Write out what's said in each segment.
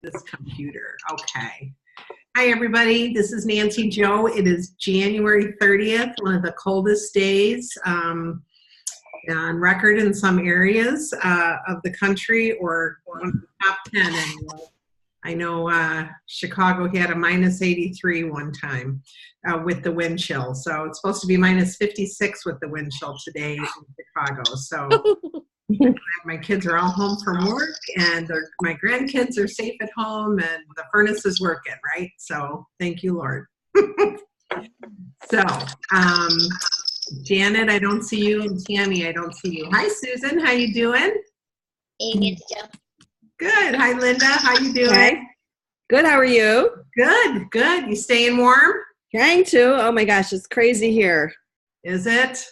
this computer. Okay. Hi, everybody. This is Nancy Joe. It is January 30th, one of the coldest days on record in some areas of the country, or one of the top 10 anyway. I know Chicago had a minus 83 one time with the wind chill. So it's supposed to be minus 56 with the wind chill today in Chicago. So my kids are all home from work, and my grandkids are safe at home, and the furnace is working, right? So thank you, Lord. So, Janet, I don't see you, and Tammy, I don't see you. Hi, Susan. How you doing? Hey, Joe. Good. Hi, Linda. How you doing? Hi. Good. How are you? Good. Good. You staying warm? Trying to. Oh my gosh, it's crazy here. Is it?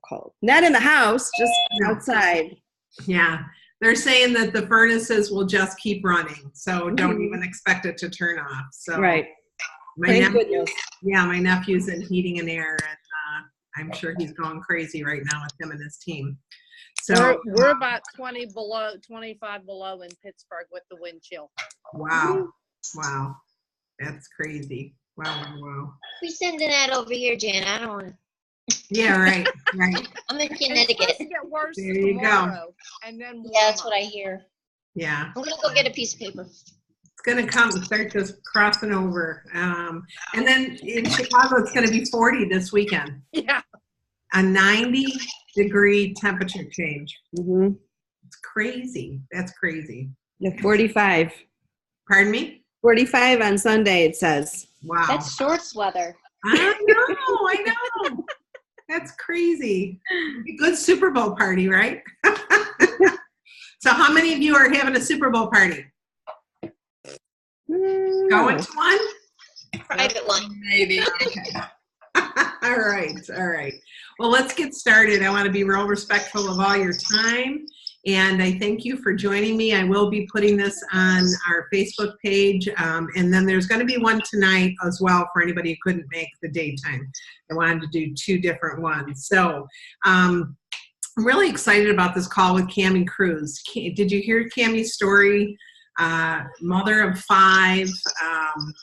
Cold. Not in the house, just outside. Yeah. They're saying that the furnaces will just keep running, so don't even expect it to turn off. So Right. my nephew's in heating and air, and I'm sure he's going crazy right now with him and his team. So we're about 25 below in Pittsburgh with the wind chill. Wow. Wow. That's crazy. Wow. We're sending that over here, Jan. I don't want to. Yeah, right. I'm in It's Connecticut. supposed to get worse There you go. tomorrow, and then Yeah, that's what I hear. Yeah. I'm going to go get a piece of paper. It's going to come and start just crossing over. And then in Chicago, it's going to be 40 this weekend. Yeah. A 90-degree temperature change. Mm-hmm. It's crazy. That's crazy. Yeah, 45. Pardon me? 45 on Sunday, it says. Wow. That's shorts weather. I know. That's crazy. Good Super Bowl party, right? So how many of you are having a Super Bowl party? Going to one? Private one. Maybe. Okay. All right. Well, let's get started. I want to be real respectful of all your time, and I thank you for joining me. I will be putting this on our Facebook page, and then there's going to be one tonight as well for anybody who couldn't make the daytime. I wanted to do two different ones. So I'm really excited about this call with Cami Cruz. Did you hear Cami's story? Mother of 5,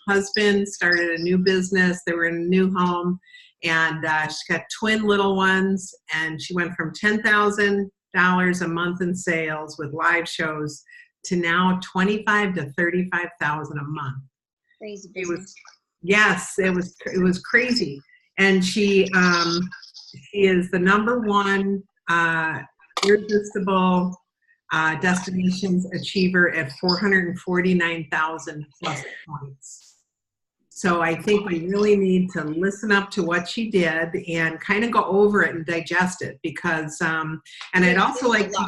husband started a new business. They were in a new home, and she's got twin little ones, and she went from $10,000 a month in sales with live shows to now $25,000 to $35,000 a month. Crazy business. It was crazy. And she is the #1 irresistible destinations achiever at 449,000 plus points. So I think we really need to listen up to what she did and kind of go over it and digest it, because and I'd also like to,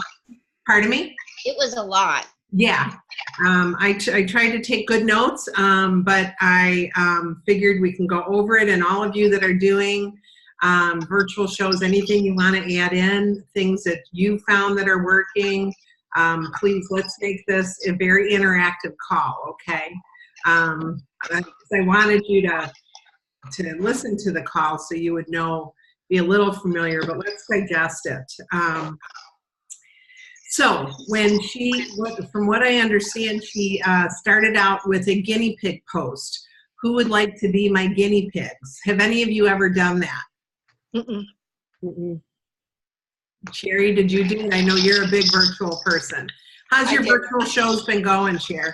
pardon me? It was a lot. Yeah. I tried to take good notes, but I figured we can go over it, and all of you that are doing virtual shows, anything you want to add in, things that you found that are working, please, let's make this a very interactive call, okay? I wanted you to listen to the call so you would know, be a little familiar, but let's digest it. So when from what I understand, she started out with a guinea pig post. Who would like to be my guinea pigs? Have any of you ever done that? Mm-mm. Sherry, did you do it? I know you're a big virtual person. How's your virtual shows been going, Sherry?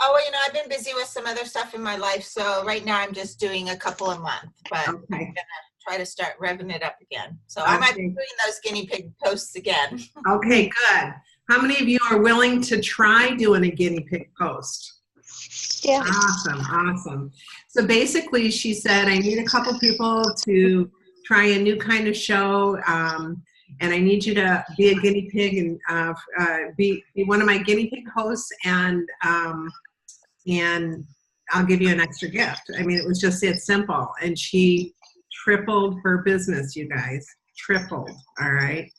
Oh, well, I've been busy with some other stuff in my life, so right now I'm just doing a couple a month, but I'm going to try to start revving it up again. So I might be doing those guinea pig posts again. Okay, good. How many of you are willing to try doing a guinea pig post? Yeah. Awesome. So basically, she said, I need a couple people to try a new kind of show, and I need you to be a guinea pig and be one of my guinea pig hosts, and I'll give you an extra gift. I mean, it was just that simple. And she tripled her business, you guys. Tripled, all right?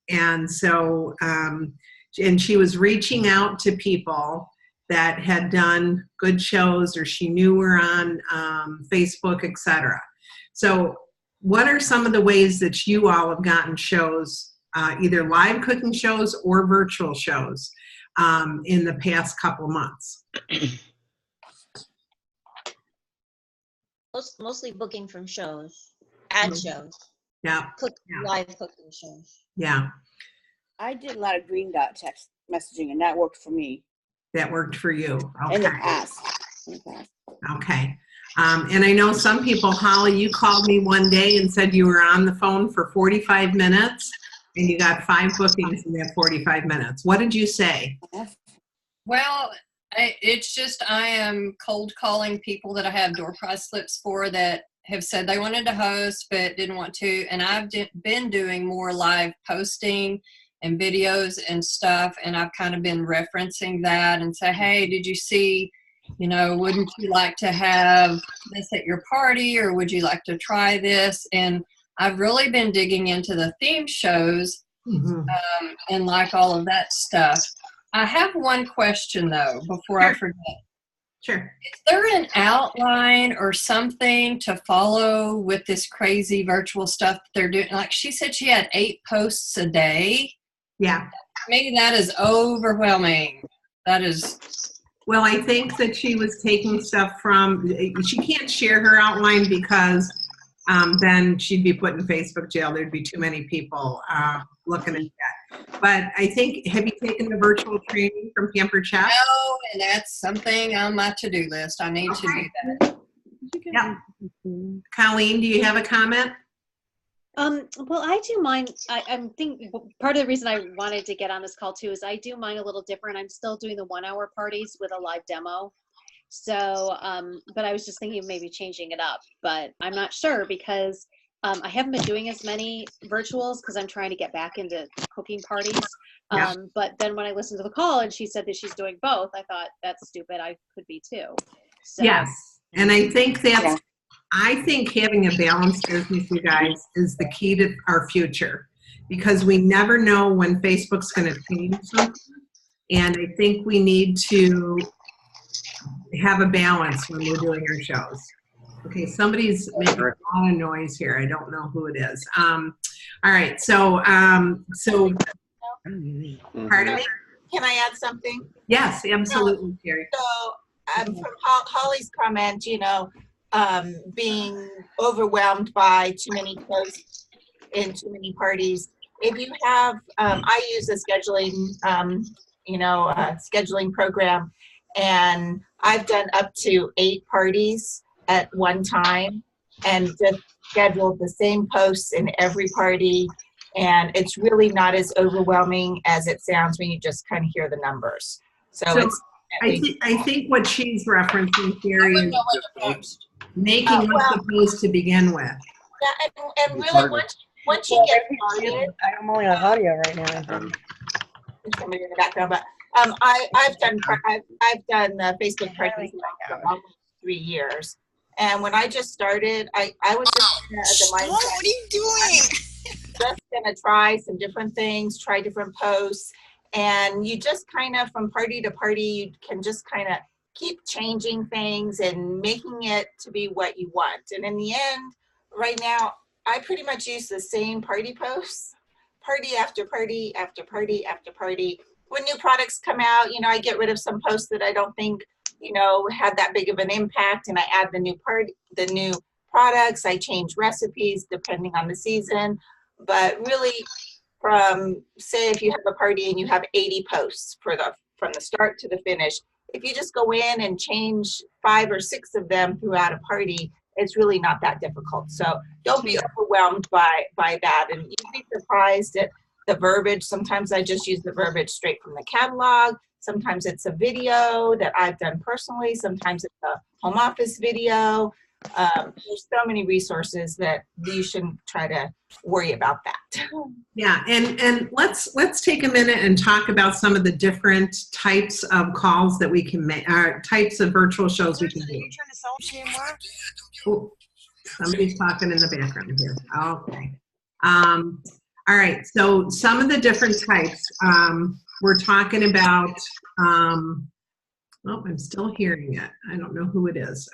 And so, and she was reaching out to people that had done good shows, or she knew were on Facebook, etc. So what are some of the ways that you all have gotten shows, either live cooking shows or virtual shows? in the past couple months? Mostly booking from shows, ad Mhm. shows, Yeah, Yeah. live cooking shows. yeah, I did a lot of green dot text messaging, and that worked for me that worked for you. in the Okay, past. In the past. okay. And I know some people, Holly, you called me one day and said you were on the phone for 45 minutes and you got 5 bookings in that 45 minutes. What did you say? Well, it's just I am cold calling people that I have door prize slips for that have said they wanted to host but didn't want to. And I've been doing more live posting and videos and stuff. And I've kind of been referencing that and say, hey, did you see, wouldn't you like to have this at your party, or would you like to try this? And I've really been digging into the theme shows Mhm. and like all of that stuff. I have one question though, before I forget. Sure. Is there an outline or something to follow with this crazy virtual stuff that they're doing? Like she said she had 8 posts a day. Yeah. Maybe that is overwhelming. That is, Well, I think that she was taking stuff from, she can't share her outline because then she'd be put in Facebook jail. There'd be too many people looking at that. But I think, have you taken the virtual training from Pampered Chef? no, and that's something on my to-do list. I need to do that. Yeah. Colleen, do you have a comment? Well, I do mine. I'm thinking part of the reason I wanted to get on this call too is I do mine a little different. I'm still doing the 1-hour parties with a live demo. So, but I was just thinking of maybe changing it up, but I'm not sure because I haven't been doing as many virtuals because I'm trying to get back into cooking parties. Yeah. But then when I listened to the call and she said that she's doing both, I thought that's stupid. I could be too. So, Yes. And I think that's, Yeah. I think having a balanced business, you guys, is the key to our future because we never know when Facebook's going to change something. And I think we need to have a balance when we're doing our shows. Okay, somebody's making a lot of noise here. I don't know who it is. All right, so, pardon me? Can I add something? Yes, absolutely, Terry. So from Holly's comment, being overwhelmed by too many posts and too many parties. If you have, I use a scheduling program, and I've done up to 8 parties at one time and just scheduled the same posts in every party. And it's really not as overwhelming as it sounds when you just kind of hear the numbers. So it's I think what she's referencing, Terry, is making Oh, us well. the post to begin with. yeah, and really once you get started, I'm only on audio right now. there's somebody in the background, but I've done the Facebook presence for almost 3 years, and when I just started, I was just at the mindset. What are you doing? Just gonna try some different things, try different posts, and you just kind of from party to party, you can just kind of keep changing things and making it to be what you want. And in the end, right now, I pretty much use the same party posts, party after party after party after party. When new products come out, I get rid of some posts that I don't think, had that big of an impact, and I add the new products. I change recipes depending on the season. But really, from say if you have a party and you have 80 posts from the start to the finish, if you just go in and change 5 or 6 of them throughout a party, it's really not that difficult. So don't be overwhelmed by that, and you'd be surprised at the verbiage. Sometimes I just use the verbiage straight from the catalog. Sometimes it's a video that I've done personally. Sometimes it's a home office video. There's so many resources that you shouldn't try to worry about that. Yeah, and let's take a minute and talk about some of the different types of calls that we can make, types of virtual shows we can do. Oh, somebody's talking in the background here. Okay. All right, so some of the different types, we're talking about, oh, I'm still hearing it. I don't know who it is.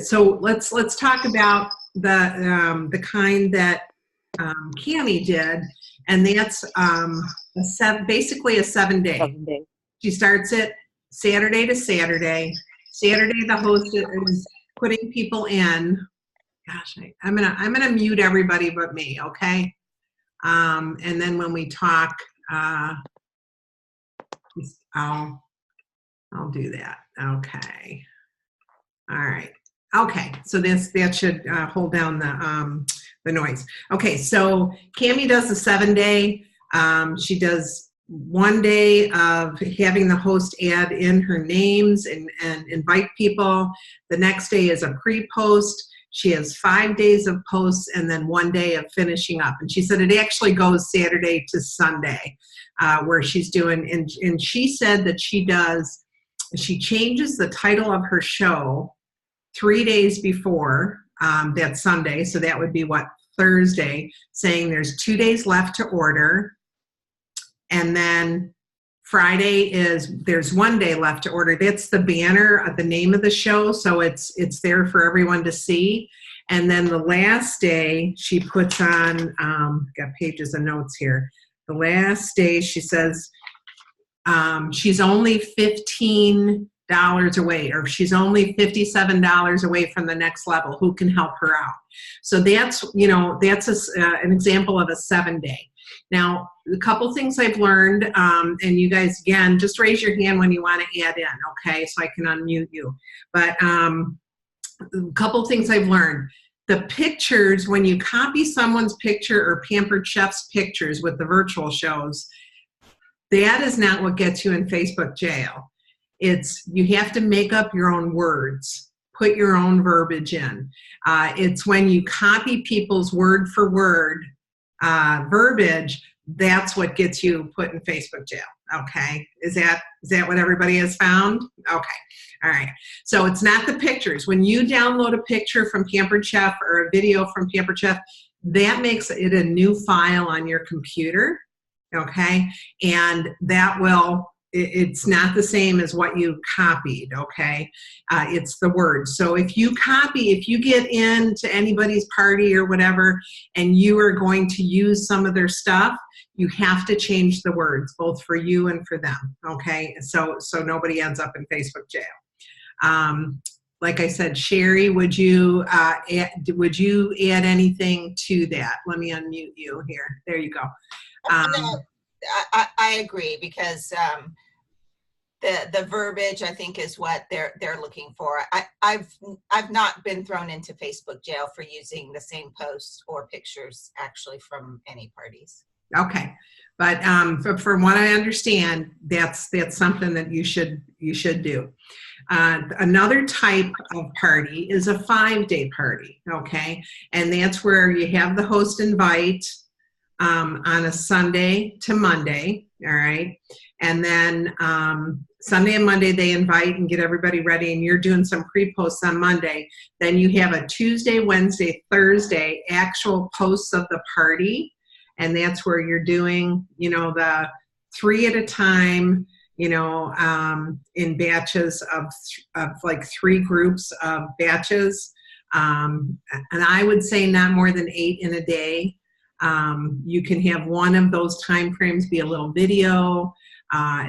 So let's talk about the kind that Cami did, and that's basically a 7-day. 7 days. She starts it Saturday to Saturday. Saturday, the host is putting people in. Gosh, I'm gonna mute everybody but me, okay? And then when we talk, I'll do that. Okay. All right. Okay. So that should hold down the noise. Okay. So Cammie does the 7-day. She does 1 day of having the host add in her names and invite people. The next day is a pre-post. She has 5 days of posts and then 1 day of finishing up. And she said it actually goes Saturday to Sunday where she's doing, and she said that she changes the title of her show 3 days before that Sunday. So that would be Thursday, saying there's 2 days left to order. And then Friday there's 1 day left to order. That's the banner of the name of the show. So it's there for everyone to see. And then the last day she puts on, got pages of notes here. The last day she says she's only $15 away, or she's only $57 away from the next level. Who can help her out? So that's an example of a 7-day. Now, a couple things I've learned, and you guys, again, just raise your hand when you want to add in, okay, so I can unmute you. But a couple things I've learned. The pictures, when you copy someone's picture or Pampered Chef's pictures with the virtual shows, that is not what gets you in Facebook jail. You have to make up your own words, put your own verbiage in. It's when you copy people's word for word verbiage, that's what gets you put in Facebook jail. Okay, is that what everybody has found? Okay, all right. So it's not the pictures. When you download a picture from Pampered Chef or a video from Pampered Chef, that makes it a new file on your computer. Okay, and that will. It's not the same as what you copied, okay? It's the words. So if you get into anybody's party or whatever, and you are going to use some of their stuff, you have to change the words, both for you and for them, okay? So nobody ends up in Facebook jail. Like I said, Sherry, would you add anything to that? Let me unmute you here. There you go. No, I agree, because the verbiage, I think, is what they're looking for. I've not been thrown into Facebook jail for using the same posts or pictures actually from any parties. Okay, but from what I understand, that's something that you should do. Another type of party is a 5-day party. Okay, and that's where you have the host invite on a Sunday to Monday. All right, and then Sunday and Monday they invite and get everybody ready, and you're doing some pre-posts on Monday. Then you have a Tuesday, Wednesday, Thursday actual posts of the party, and that's where you're doing, the 3 at a time, in batches of like 3 groups of batches, and I would say not more than 8 in a day. You can have one of those time frames be a little video,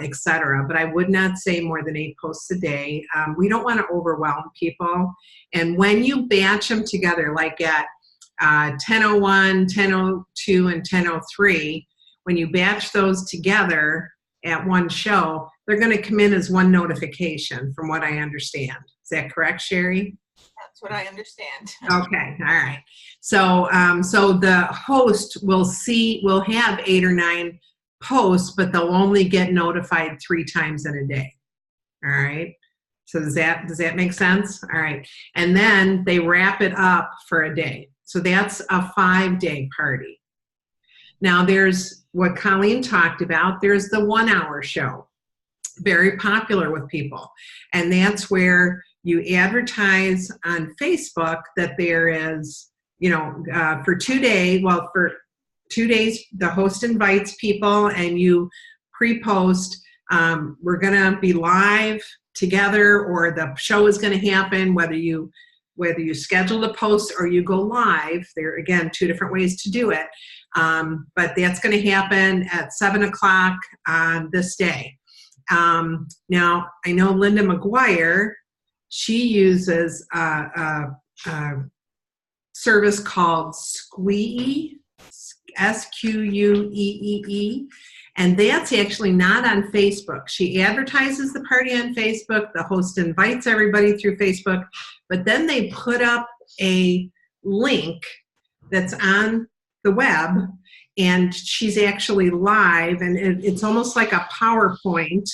etc. But I would not say more than 8 posts a day. We don't want to overwhelm people. And when you batch them together, like at 10:01, 10:02, and 10:03, when you batch those together at one show, they're going to come in as one notification, from what I understand. Is that correct, Sherry? That's what I understand. Okay, all right. So the host will have 8 or 9 posts, but they'll only get notified 3 times in a day. All right. So does that make sense? All right. And then they wrap it up for a day. So that's a 5-day party. Now there's what Colleen talked about. There's the 1-hour show, very popular with people, and that's where you advertise on Facebook that there is, for 2 days, for 2 days, the host invites people and you pre-post, we're going to be live together, or the show is going to happen, whether you schedule the post or you go live. There, again, 2 different ways to do it. But that's going to happen at 7 o'clock on this day. Now, I know Linda McGuire, she uses a service called Squeee, Squeee, and that's actually not on Facebook. She advertises the party on Facebook. The host invites everybody through Facebook, but then they put up a link that's on the web, and she's actually live, and it's almost like a PowerPoint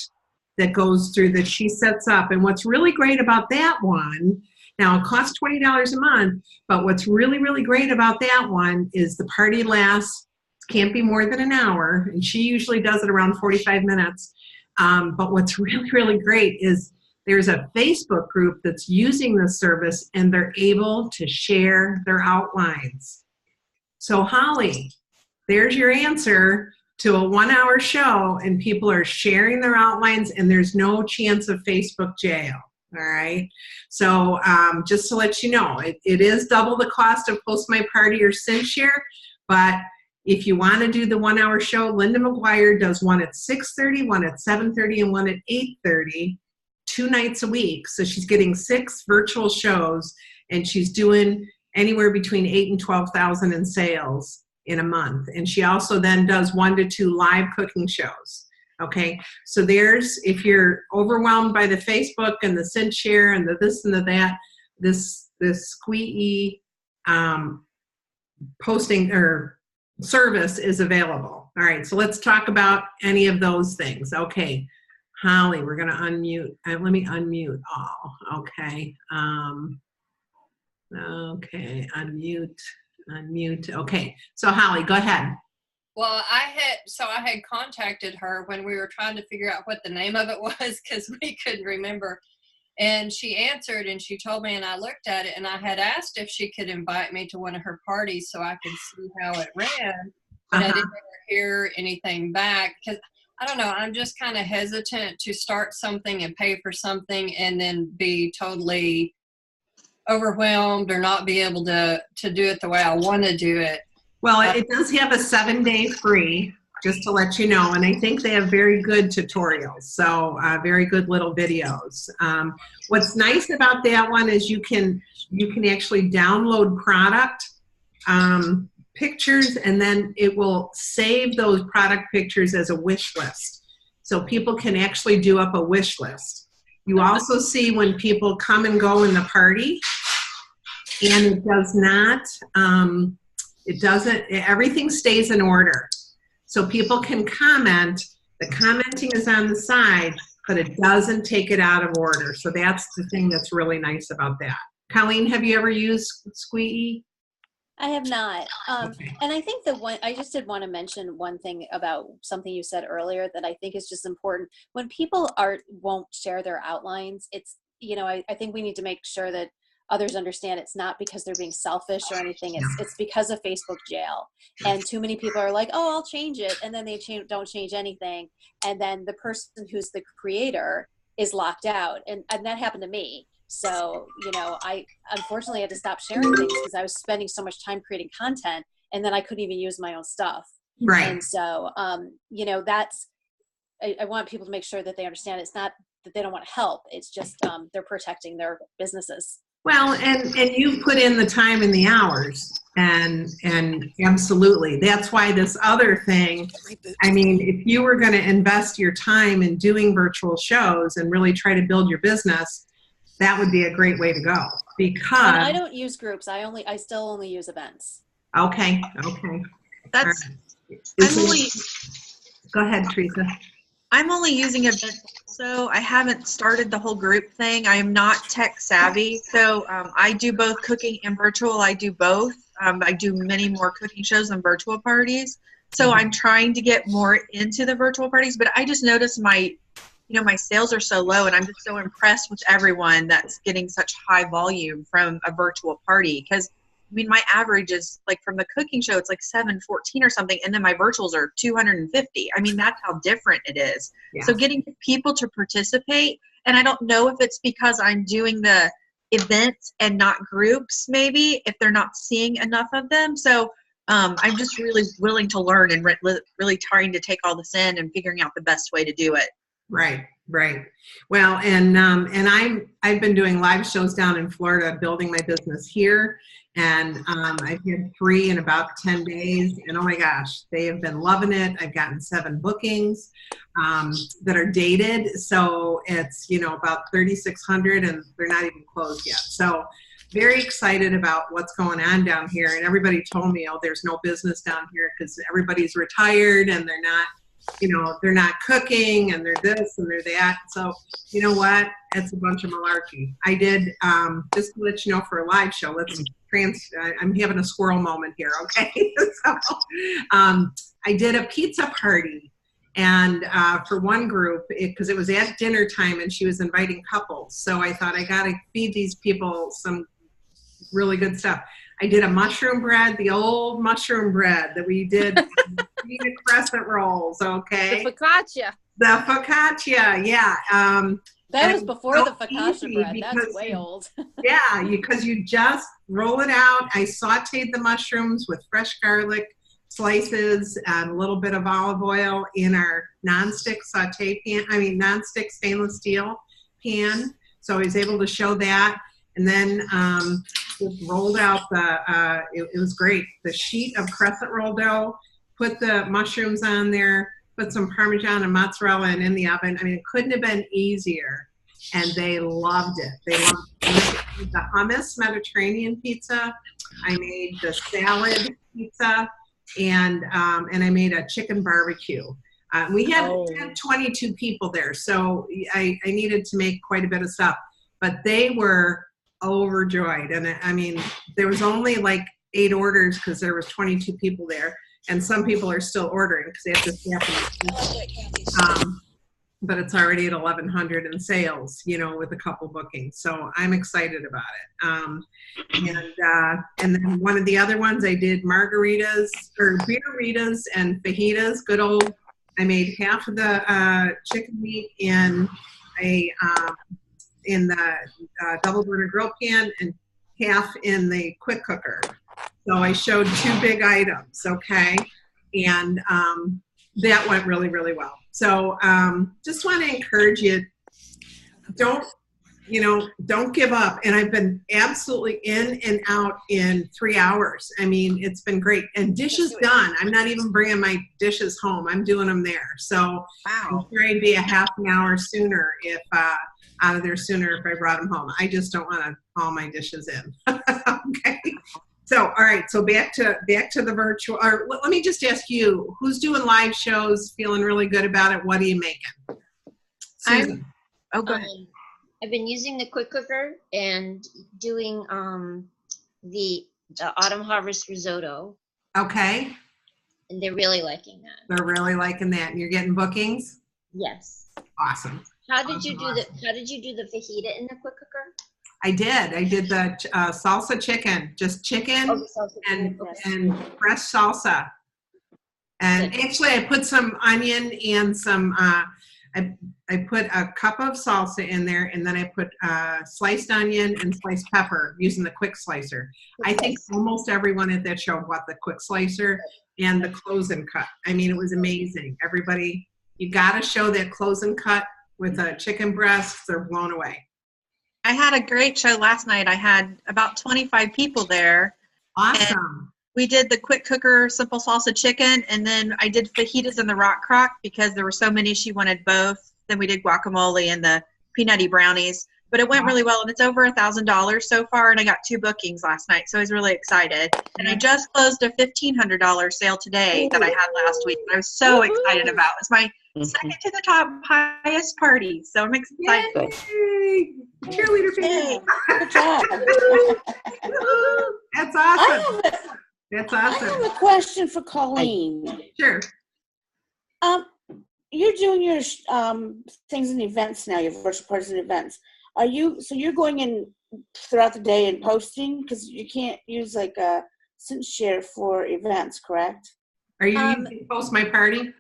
that goes through that she sets up. And what's really great about that one, now it costs $20 a month, but what's really, really great about that one is the party lasts, can't be more than an hour, and she usually does it around 45 minutes. But what's really, really great is there's a Facebook group that's using this service, and they're able to share their outlines. So Holly, there's your answer to a 1-hour show, and people are sharing their outlines, and there's no chance of Facebook jail. All right. So just to let you know, it is double the cost of Post My Party or SendShare, but if you want to do the 1-hour show, Linda McGuire does one at 6:30, one at 7:30, and one at 8:30, 2 nights a week. So she's getting 6 virtual shows, and she's doing anywhere between 8,000 and 12,000 in sales in a month. And she also then does 1 to 2 live cooking shows. Okay, so there's, if you're overwhelmed by the Facebook and the SendShare and the this and the that, this Squeee posting or service is available. All right, so let's talk about any of those things. Okay, Holly, we're going to unmute. Let me unmute all. Okay. Okay, unmute. Okay, so Holly, go ahead. Well, I had contacted her when we were trying to figure out what the name of it was because we couldn't remember. And she answered and she told me, and I looked at it, and I had asked if she could invite me to one of her parties so I could see how it ran. But I didn't ever hear anything back because, I don't know, I'm just kind of hesitant to start something and pay for something and then be totally overwhelmed or not be able to do it the way I want to do it. Well, it does have a 7-day free, just to let you know, and I think they have very good tutorials, so very good little videos. What's nice about that one is you can actually download product pictures, and then it will save those product pictures as a wish list, so people can actually do up a wish list. You also see when people come and go in the party, and it does not. Everything stays in order. So people can comment, the commenting is on the side, but it doesn't take it out of order. So that's the thing that's really nice about that. Colleen, have you ever used Squeee? I have not. Okay. And I think I just did want to mention one thing about something you said earlier that I think is just important. When people won't share their outlines, it's, I think we need to make sure that others understand it's not because they're being selfish or anything. It's because of Facebook jail. And too many people are like, oh, I'll change it. And then they don't change anything. And then the person who's the creator is locked out. And that happened to me. So, I unfortunately had to stop sharing things because I was spending so much time creating content, and then I couldn't even use my own stuff. Right. And so, I want people to make sure that they understand it's not that they don't want to help. It's just they're protecting their businesses. Well, and you put in the time and the hours, and absolutely. That's why this other thing, I mean, if you were going to invest your time in doing virtual shows and really try to build your business, that would be a great way to go. Because and I don't use groups. I still only use events. Okay. That's Right. Go ahead, Teresa. I'm only using events, so I haven't started the whole group thing. I am not tech savvy, so I do both cooking and virtual. I do both. I do many more cooking shows than virtual parties. So I'm trying to get more into the virtual parties, but I just noticed my sales are so low, and I'm just so impressed with everyone that's getting such high volume from a virtual party. Because my average is like from the cooking show, it's like 714 or something. And then my virtuals are 250. That's how different it is. Yeah. So getting people to participate, and I don't know if it's because I'm doing the events and not groups, maybe if they're not seeing enough of them. So I'm just really willing to learn and really trying to take all this in and figuring out the best way to do it. Right, right. Well, and I've been doing live shows down in Florida, building my business here, and I've had 3 in about 10 days, and oh my gosh, they have been loving it. I've gotten 7 bookings that are dated, so it's about 3,600, and they're not even closed yet. So very excited about what's going on down here, and everybody told me, oh, there's no business down here because everybody's retired and they're not. They're not cooking and they're this and they're that. So, you know what? It's a bunch of malarkey. I did, just to let you know for a live show, I'm having a squirrel moment here, okay? So, I did a pizza party and for one group, because it was at dinner time and she was inviting couples. So I thought I got to feed these people some really good stuff. I did a mushroom bread, the old mushroom bread that we did, crescent rolls, okay? The focaccia. The focaccia, yeah. That was before so the focaccia easy bread. That's because way old. Yeah, because you just roll it out. I sauteed the mushrooms with fresh garlic slices and a little bit of olive oil in our nonstick stainless steel pan. So I was able to show that. And then just rolled out it was great. The sheet of crescent roll dough, put the mushrooms on there, put some Parmesan and mozzarella in the oven. I mean, it couldn't have been easier. And they loved it. They loved it. The hummus Mediterranean pizza. I made the salad pizza, and I made a chicken barbecue. We had 22 people there, so I needed to make quite a bit of stuff. But they were overjoyed, and I mean, there was only like 8 orders because there was 22 people there, and some people are still ordering because they have to staff. But it's already at 1,100 in sales, with a couple bookings. So I'm excited about it. And then one of the other ones I did margaritas or beeritas and fajitas. Good old. I made half of the chicken meat in the double burner grill pan and half in the quick cooker. So I showed 2 big items, okay? And that went really, really well. So just want to encourage you, don't give up. And I've been absolutely in and out in 3 hours. I mean, it's been great. And dishes done. I'm not even bringing my dishes home. I'm doing them there. So I'm sure I'd be a half an hour sooner out of there sooner if I brought them home. I just don't want to haul my dishes in. Okay. So, all right. So back to the virtual. Or let me just ask you, who's doing live shows, feeling really good about it? What are you making? Susan. Go ahead. I've been using the quick cooker and doing the autumn harvest risotto, Okay. and they're really liking that. They're really liking that. And you're getting bookings? Yes. Awesome. How did you do the fajita in the quick cooker? I did the salsa chicken, just chicken Oh, the salsa and chicken, yes. fresh salsa. And Good. actually I put some onion and some, I put a cup of salsa in there, and then I put sliced onion and sliced pepper using the quick slicer. I think almost everyone at that show bought the quick slicer and the close and cut. I mean, it was amazing. Everybody, you got to show that close and cut with a chicken breast. They're blown away. I had a great show last night. I had about 25 people there. Awesome. We did the quick cooker simple salsa chicken, and then I did fajitas in the rock crock because there were so many she wanted both. Then we did guacamole and the peanutty brownies. But it went really well, and it's over $1,000 so far, and I got 2 bookings last night, so I was really excited. And I just closed a $1,500 sale today that I had last week. I was so excited about. It's my second to the top highest party, so I'm excited. Yay! Cheerleader Hey, fan. good job. That's I awesome. have, That's I have awesome. a question for Colleen. Sure. You're doing your things and events now, your virtual parties and events. So you're going in throughout the day and posting, because you can't use like a SynthShare for events, correct? Are you using Post My Party?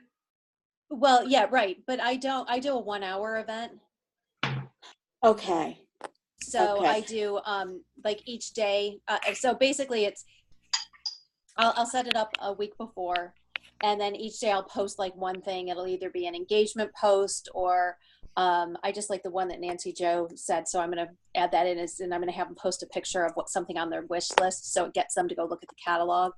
Well, yeah, right. But I do a 1 hour event. Okay. So Okay. I do like each day. So basically I'll set it up a week before, and then each day I'll post like one thing. It'll either be an engagement post or I just like the one that Nancy Joe said, so I'm going to add that in, and I'm going to have them post a picture of something on their wish list, so it gets them to go look at the catalog.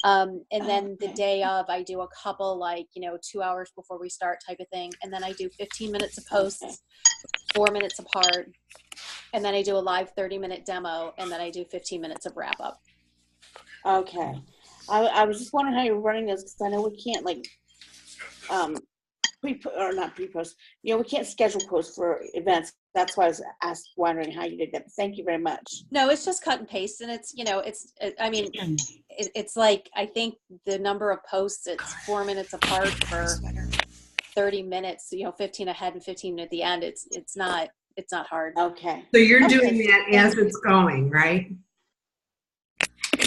And then the day of, I do a couple 2 hours before we start type of thing, and then I do 15 minutes of posts, 4 minutes apart, and then I do a live 30-minute demo, and then I do 15 minutes of wrap up. Okay. I was just wondering how you're running this, because I know we can't not pre-post. We can't schedule posts for events. That's why I was wondering how you did that. But thank you very much. No, it's just cut and paste, and it's it's like, I think the number of posts, it's 4 minutes apart for 30 minutes. 15 ahead and 15 at the end. It's not hard. Okay. So you're doing that as it's going, right?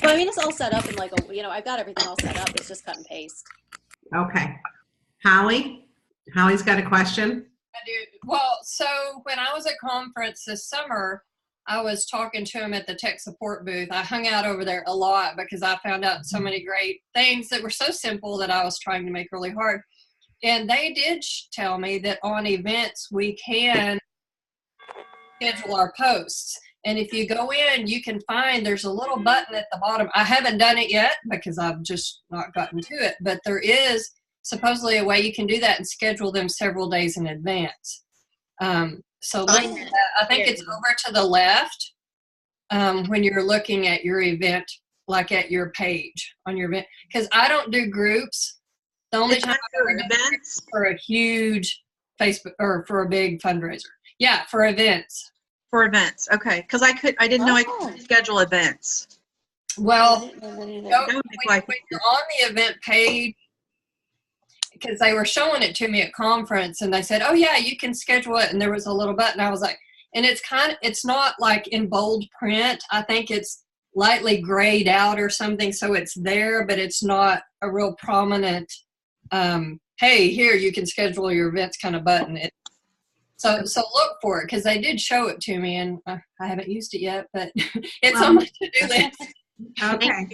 Well, it's all set up and I've got everything all set up. It's just cut and paste. Okay. Holly's got a question. I do. Well, so when I was at conference this summer, I was talking to him at the tech support booth. I hung out over there a lot because I found out so many great things that were so simple that I was trying to make really hard. And they did tell me that on events, we can schedule our posts. And if you go in, you can find there's a little button at the bottom. I haven't done it yet because I've just not gotten to it, but there is supposedly a way you can do that and schedule them several days in advance. So look at that. I think it's over to the left when you're looking at your event, like at your page on your event. Because I don't do groups. The only time I've ever done events for a huge Facebook or for a big fundraiser. Yeah, for events. For events, okay. Because I didn't know I could schedule events. Well, when you're on the event page, because they were showing it to me at conference, and they said, "Oh yeah, you can schedule it." And there was a little button. I was like, and it's not like in bold print. I think it's lightly grayed out or something, so it's there, but it's not a real prominent. Hey, here you can schedule your events kind of button. So look for it because they did show it to me, and I haven't used it yet, but it's on my to-do list. Okay.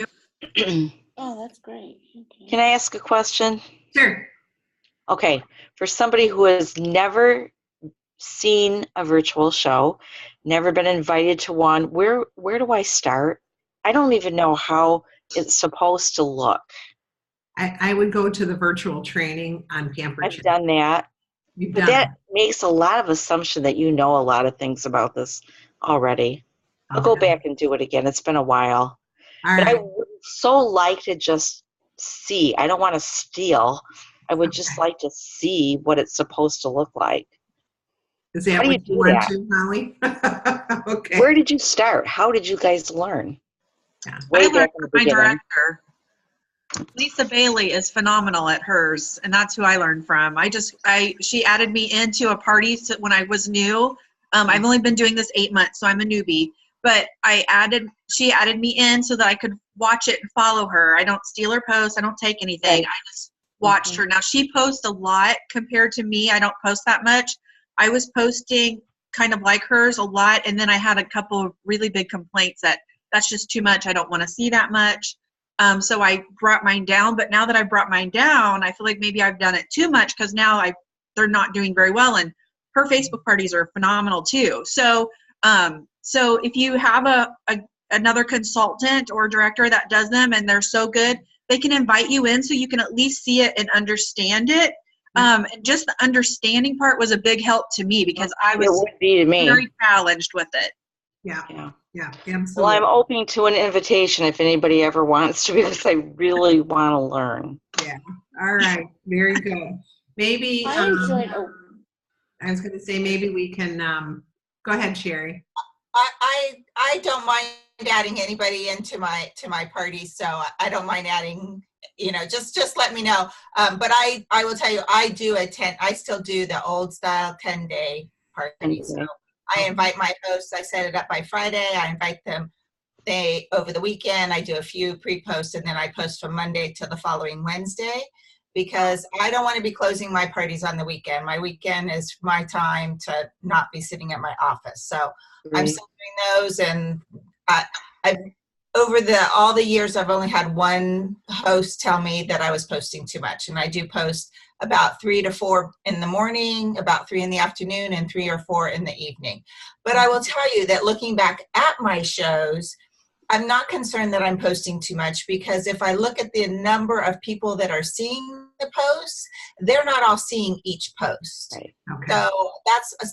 Oh, that's great. Okay. Can I ask a question? Sure. Okay. For somebody who has never seen a virtual show, never been invited to one, where do I start? I don't even know how it's supposed to look. I would go to the virtual training on Pampered I've Chef. done that. But that makes a lot of assumption that you know a lot of things about this already. I'll go back and do it again. It's been a while. But I would so like to just see. I don't want to steal. I would just like to see what it's supposed to look like. Is that what you want to, Holly? Okay. Where did you start? How did you guys learn? Yeah. I learned from my director. Lisa Bailey is phenomenal at hers, and that's who I learned from. She added me into a party when I was new. I've only been doing this 8 months, so I'm a newbie. But she added me in so that I could watch it and follow her. I don't steal her posts. I don't take anything. I just watched her. Now, she posts a lot compared to me. I don't post that much. I was posting kind of like hers a lot, and then I had a couple of really big complaints that's just too much. I don't want to see that much. So I brought mine down. But now that I brought mine down, I feel like maybe I've done it too much because now they're not doing very well. And her Facebook parties are phenomenal too. So if you have another consultant or director that does them and they're so good, they can invite you in so you can at least see it and understand it. And just the understanding part was a big help to me because I was very challenged with it. Yeah, absolutely. Well, I'm open to an invitation if anybody ever wants to because I really want to learn. Yeah. All right. Very good. Maybe I was going to say maybe we can go ahead, Sherry. I don't mind adding anybody into my party, so I don't mind adding. Just let me know. But I will tell you, I still do the old style 10-day party. So I invite my hosts. I set it up by Friday. I invite them. Over the weekend, I do a few pre-posts, and then I post from Monday to the following Wednesday because I don't want to be closing my parties on the weekend. My weekend is my time to not be sitting at my office. So I'm still doing those, and over all the years, I've only had one host tell me that I was posting too much. And I do post about 3 to 4 in the morning, about 3 in the afternoon, and 3 or 4 in the evening. But I will tell you that looking back at my shows, I'm not concerned that I'm posting too much, because if I look at the number of people that are seeing the posts, they're not all seeing each post. Right. Okay. So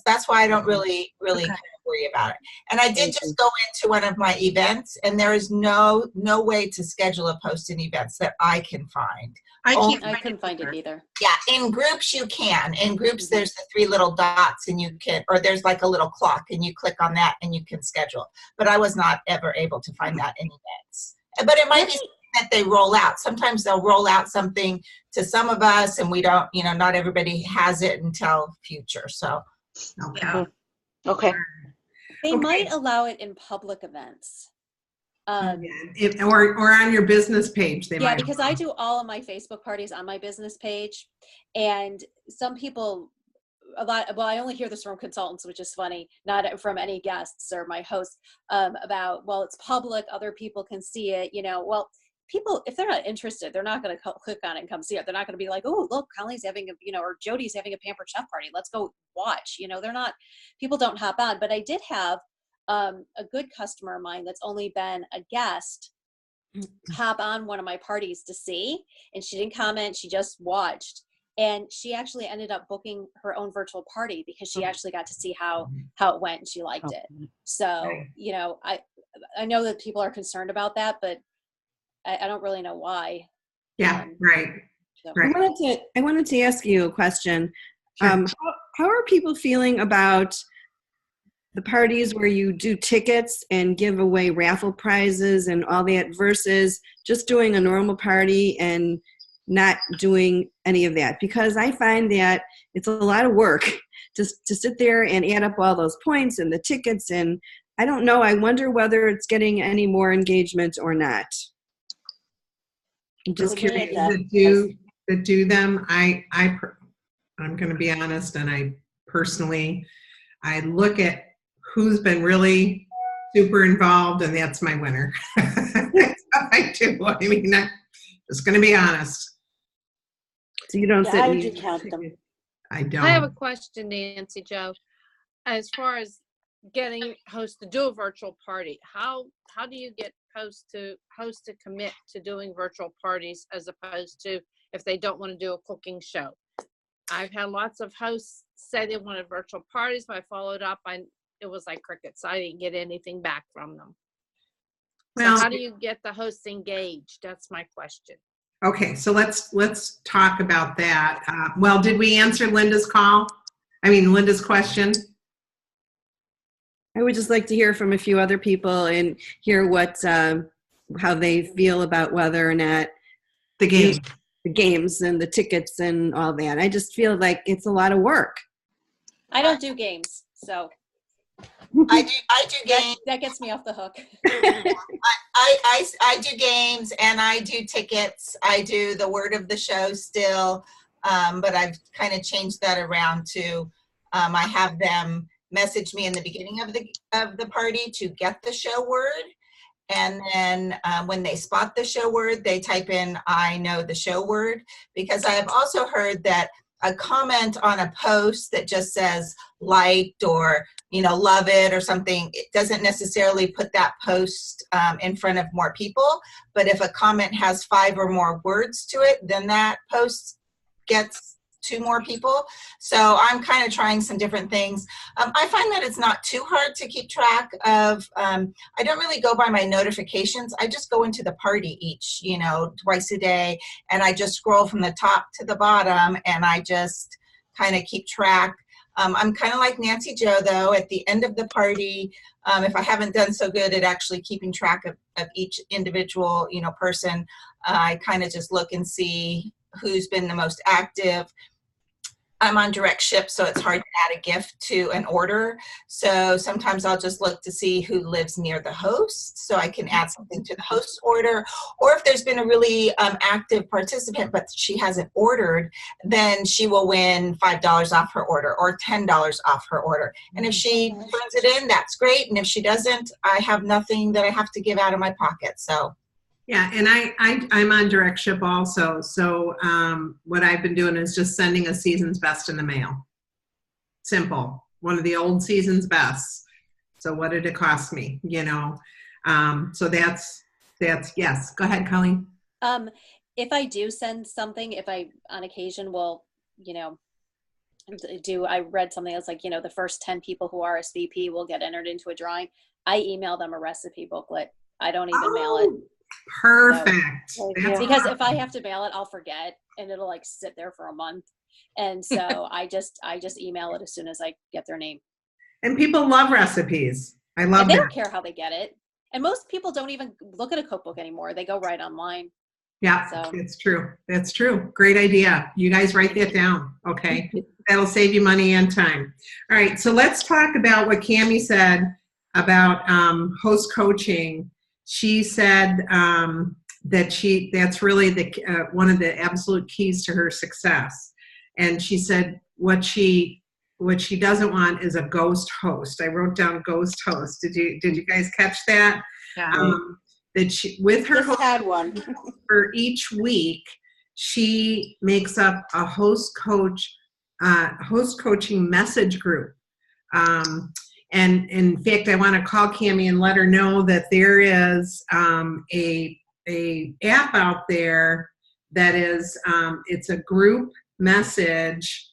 that's why I don't really kind of worry about it. And I did just go into one of my events, and there is no way to schedule a post in events that I can find. I Oh, can't I couldn't find it either. Yeah, in groups you can. In groups, there's the 3 little dots, and you can, or there's like a little clock, and you click on that, and you can schedule. But I was not ever able to find that in events. But it might be something that they roll out. Sometimes they'll roll out something to some of us, and we don't, not everybody has it until future. So, Okay. Yeah. Okay. They Okay. might allow it in public events. Or on your business page, they Yeah, might. because I do all of my Facebook parties on my business page, and some people, well, I only hear this from consultants, which is funny, not from any guests or my hosts, about, well, it's public, other people can see it, well, people, if they're not interested, they're not going to click on it and come see it. They're not going to be like, oh, look, Colleen's having or Jody's having a Pampered Chef party. Let's go watch. People don't hop on. But I did have a good customer of mine that's only been a guest hop on one of my parties to see, and she didn't comment. She just watched. And she actually ended up booking her own virtual party because she actually got to see how it went, and she liked it. So, I know that people are concerned about that, but I don't really know why. Yeah, right. So. Right. I wanted to ask you a question. Sure. How are people feeling about the parties where you do tickets and give away raffle prizes and all that versus just doing a normal party and not doing any of that? Because I find that it's a lot of work to sit there and add up all those points and the tickets, and I don't know. I wonder whether it's getting any more engagement or not. I'm just For me, curious. That do them, I'm going to be honest, and I look at who's been really super involved, and that's my winner. That's what I do. I mean, I'm just going to be honest. So you don't sit I and do use count the them. ticket. I don't. I have a question, Nancy Joe. As far as getting hosts to do a virtual party, how do you get hosts to commit to doing virtual parties as opposed to if they don't want to do a cooking show? I've had lots of hosts say they wanted virtual parties, but I followed up. It was like crickets. I didn't get anything back from them. Well, So how do you get the hosts engaged? That's my question. okay, so let's talk about that. Well, did we answer Linda's question? I would just like to hear from a few other people and hear how they feel about whether or not The game. the games and the tickets and all that. I just feel like it's a lot of work. I don't do games, so I do games. that gets me off the hook. I do games, and I do tickets. I do the word of the show still, but I've kind of changed that around to I have them message me in the beginning of the party to get the show word, and then when they spot the show word, they type in "I know the show word," because I have also heard that a comment on a post that just says liked or love it or something, it doesn't necessarily put that post in front of more people. But if a comment has 5 or more words to it, then that post gets to more people. So I'm kind of trying some different things. I find that it's not too hard to keep track of. I don't really go by my notifications. I just go into the party twice a day, and I just scroll from the top to the bottom, and I just kind of keep track. I'm kind of like Nancy Joe, though. At the end of the party, if I haven't done so good at actually keeping track of each individual, person, I kind of just look and see who's been the most active. I'm on direct ship, so it's hard to add a gift to an order. So sometimes I'll just look to see who lives near the host so I can add something to the host's order. Or if there's been a really active participant, but she hasn't ordered, then she will win $5 off her order or $10 off her order. And if she turns it in, that's great. And if she doesn't, I have nothing that I have to give out of my pocket. So. Yeah, and I'm on direct ship also. So what I've been doing is just sending a season's best in the mail. Simple. One of the old season's bests. So what did it cost me? You know. So that's yes. Go ahead, Colleen. If I do send something, if I on occasion will, I read something that's like, the first 10 people who RSVP will get entered into a drawing. I email them a recipe booklet. I don't even mail it. Perfect. So, because if I have to mail it, I'll forget and it'll like sit there for a month. And so I just email it as soon as I get their name. And people love recipes. I love and they that. don't care how they get it. And most people don't even look at a cookbook anymore. They go right online. Yeah, so. It's true. That's true. Great idea. You guys write that down. Okay. That'll save you money and time. All right. So let's talk about what Cammie said about host coaching. She said that's really the one of the absolute keys to her success. And she said what she doesn't want is a ghost host. I wrote down ghost host. Did you guys catch that? Yeah. That she, with her Just had one. for each week, she makes up a host coaching message group. And in fact, I want to call Cammie and let her know that there is a app out there that is it's a group message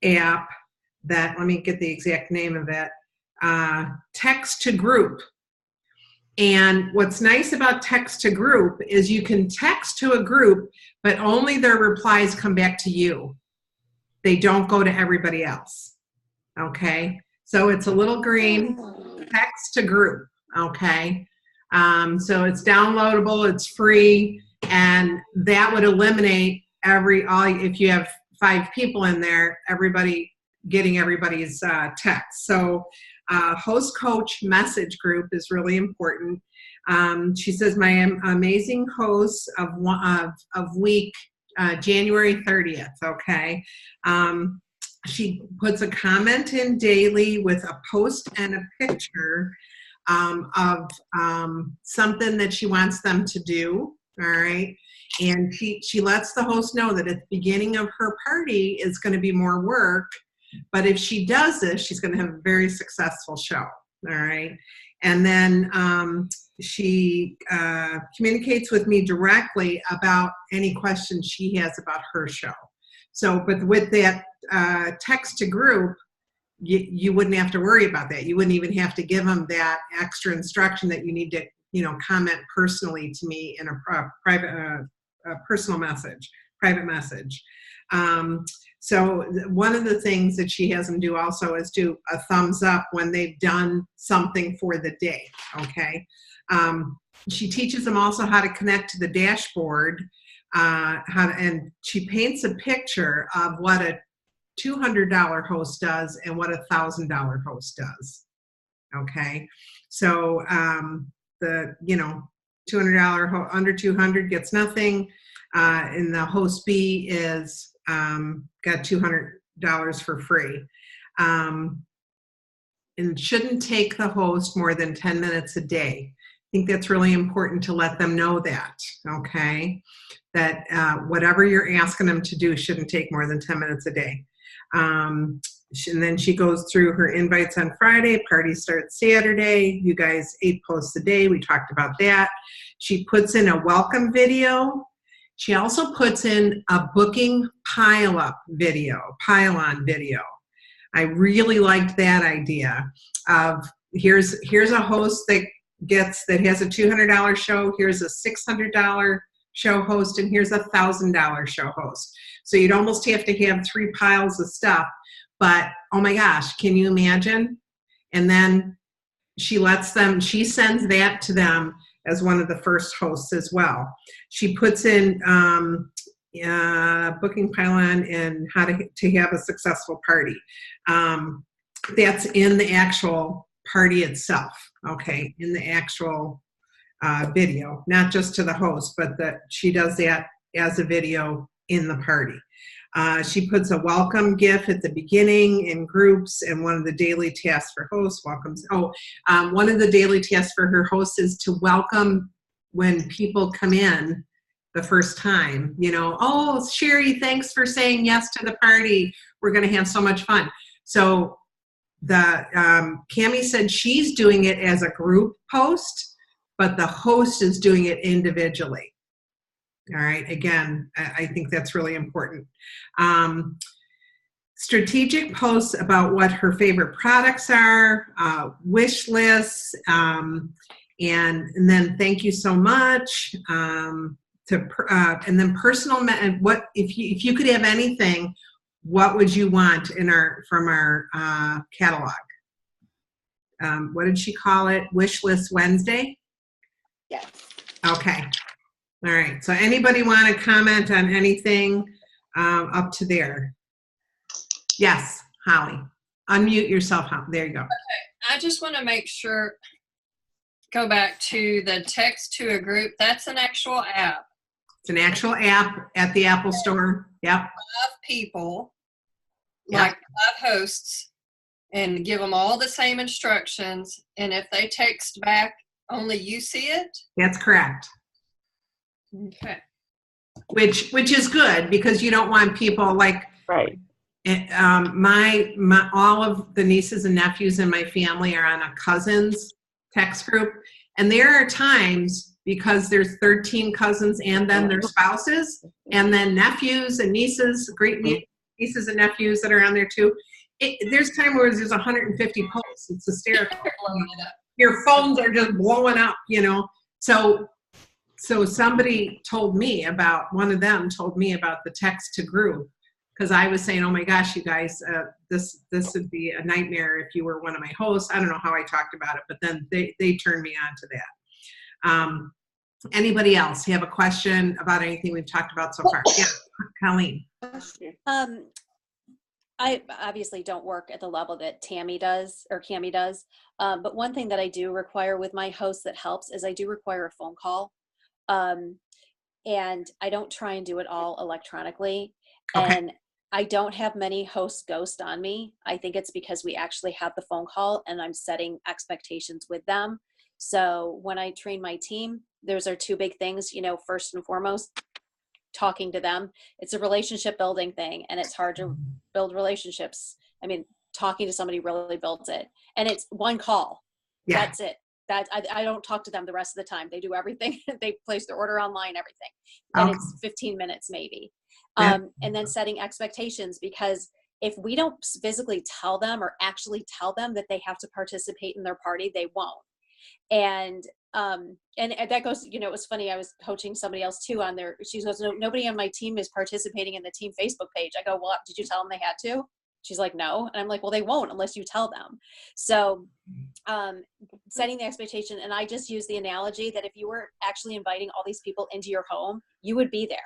app that, let me get the exact name of it, Text to Group. And what's nice about Text to Group is you can text to a group, but only their replies come back to you. They don't go to everybody else. Okay? So it's a little green, Text to Group, okay? So it's downloadable, it's free, and that would eliminate if you have 5 people in there, everybody getting everybody's text. So host coach message group is really important. She says, my amazing hosts of week January 30th, okay? She puts a comment in daily with a post and a picture of something that she wants them to do, all right? And she lets the host know that at the beginning of her party is going to be more work, but if she does this, she's going to have a very successful show, all right? And then she communicates with me directly about any questions she has about her show. So, but with that text to group, you wouldn't have to worry about that. You wouldn't even have to give them that extra instruction that you need to, comment personally to me in a private, personal message, private message. So one of the things that she has them do also is do a thumbs up when they've done something for the day, okay? She teaches them also how to connect to the dashboard, and she paints a picture of what a $200 host does and what a $1,000 host does, okay? So the, $200 under 200 gets nothing, and the host B is got $200 for free. And shouldn't take the host more than 10 minutes a day. I think that's really important to let them know that, okay? That whatever you're asking them to do shouldn't take more than 10 minutes a day. And then she goes through her invites on Friday, party starts Saturday, you guys 8 posts a day, we talked about that. She puts in a welcome video. She also puts in a booking pile-on video. I really liked that idea of here's a host that has a $200 show, here's a $600 show host, and here's a $1,000 show host. So you'd almost have to have 3 piles of stuff, but oh my gosh, can you imagine? And then she sends that to them as one of the first hosts as well. She puts in booking pylon and how to have a successful party. That's in the actual party itself, okay, in the actual video, not just to the host, but that she does that as a video in the party. She puts a welcome GIF at the beginning in groups, and one of the daily tasks for hosts welcomes. One of the daily tasks for her host is to welcome when people come in the first time. You know, oh, Sherry, thanks for saying yes to the party. We're going to have so much fun. So Cammie said she's doing it as a group post, but the host is doing it individually. All right, again, I think that's really important. Strategic posts about what her favorite products are, wish lists, and then thank you so much. And then personal, what if you could have anything, what would you want from our catalog? What did she call it? Wish List Wednesday? Yes. Okay. All right. So anybody want to comment on anything up to there? Yes, Holly. Unmute yourself, Holly. There you go. Okay. I just want to make sure, go back to the text to a group. That's an actual app. It's an actual app at the Apple Store. Yep. 5 people, Yep. like 5 hosts, and give them all the same instructions. And if they text back, only you see it? That's correct. Okay. Which is good, because you don't want people like, Right. my all of the nieces and nephews in my family are on a cousins text group, and there are times, because there's 13 cousins and then their spouses and then nephews and nieces, great nieces and nephews that are on there too. There's time where there's 150 posts. It's hysterical. Your phones are just blowing up, you know. So somebody told me about, one of them told me about the text to group, because I was saying, oh my gosh, you guys, this would be a nightmare if you were one of my hosts. I don't know how I talked about it, but then they turned me on to that. Anybody else have a question about anything we've talked about so far? Yeah, Colleen. I obviously don't work at the level that Cammie does, but one thing that I do require with my hosts that helps is I do require a phone call. And I don't try and do it all electronically. Okay. And I don't have many hosts ghost on me. I think it's because we actually have the phone call and I'm setting expectations with them. So when I train my team, those are 2 big things, you know, first and foremost, talking to them. It's a relationship building thing, and it's hard to build relationships. I mean, talking to somebody really builds it, and it's one call. Yeah. That's it. I don't talk to them the rest of the time. They do everything. They place their order online, everything. And Okay. it's 15 minutes maybe. Yeah. And then setting expectations, because if we don't physically tell them or actually tell them that they have to participate in their party, they won't. And that goes, you know, it was funny. I was coaching somebody else too on there. She goes, no, nobody on my team is participating in the team Facebook page. I go, well, did you tell them they had to? She's like, no. And I'm like, well, they won't unless you tell them. So setting the expectation. And I just use the analogy that if you were actually inviting all these people into your home, you would be there.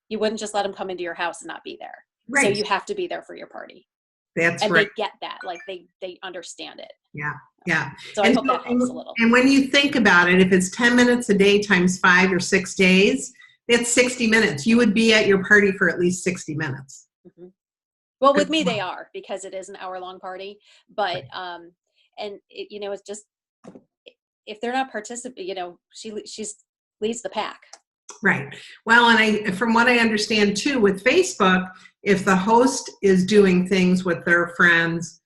You wouldn't just let them come into your house and not be there. Right. So you have to be there for your party. That's and right. they get that. Like they understand it. Yeah. Yeah. So I hope that helps a little. And when you think about it, if it's 10 minutes a day times 5 or 6 days, that's 60 minutes. You would be at your party for at least 60 minutes. Mm-hmm. Well, with me, they are, because it is an hour-long party. But, and it, you know, it's just, if they're not participating, you know, she's leads the pack. Right. Well, and from what I understand too, with Facebook, if the host is doing things with their friends,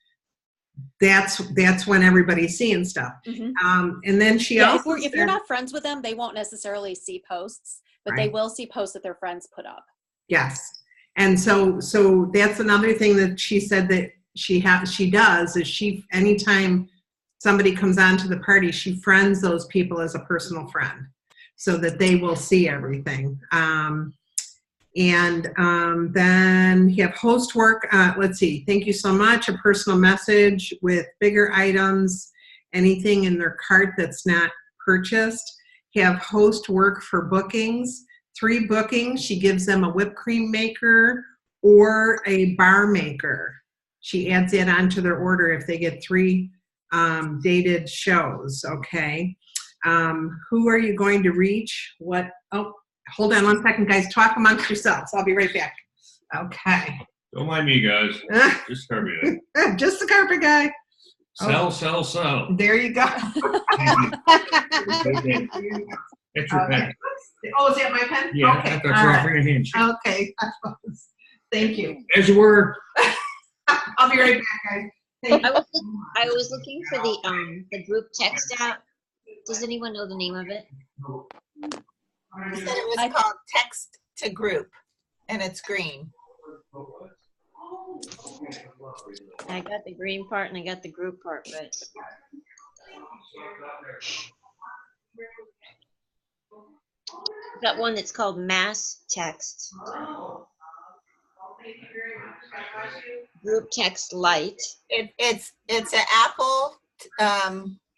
that's when everybody's seeing stuff. Mm-hmm. And then she also if you're not friends with them, they won't necessarily see posts, but Right. they will see posts that their friends put up. Yes. And so that's another thing that she said that she does is anytime somebody comes onto the party, she friends those people as a personal friend so that they will see everything. Then you have host work. Let's see. Thank you so much. A personal message with bigger items, anything in their cart that's not purchased. Have host work for bookings. 3 bookings, she gives them a whipped cream maker or a bar maker. She adds that onto their order if they get 3 dated shows, okay? Who are you going to reach? What? Oh, hold on one second, guys. Talk amongst yourselves. I'll be right back. Okay. Don't mind me, guys. Just carpet guy. Just the carpet guy. Sell, sell, sell. There you go. It's your pen. Oh, is that my pen? Yeah, Okay. I thought you were offering a handshake. Okay. Thank you. As you were. I'll be right back, guys. Thank you. I was looking for the group text app. Does anyone know the name of it? He said it was called Text to Group, and it's green. I got the green part and I got the group part, but got one that's called Mass Text. Group Text Lite. It's an Apple.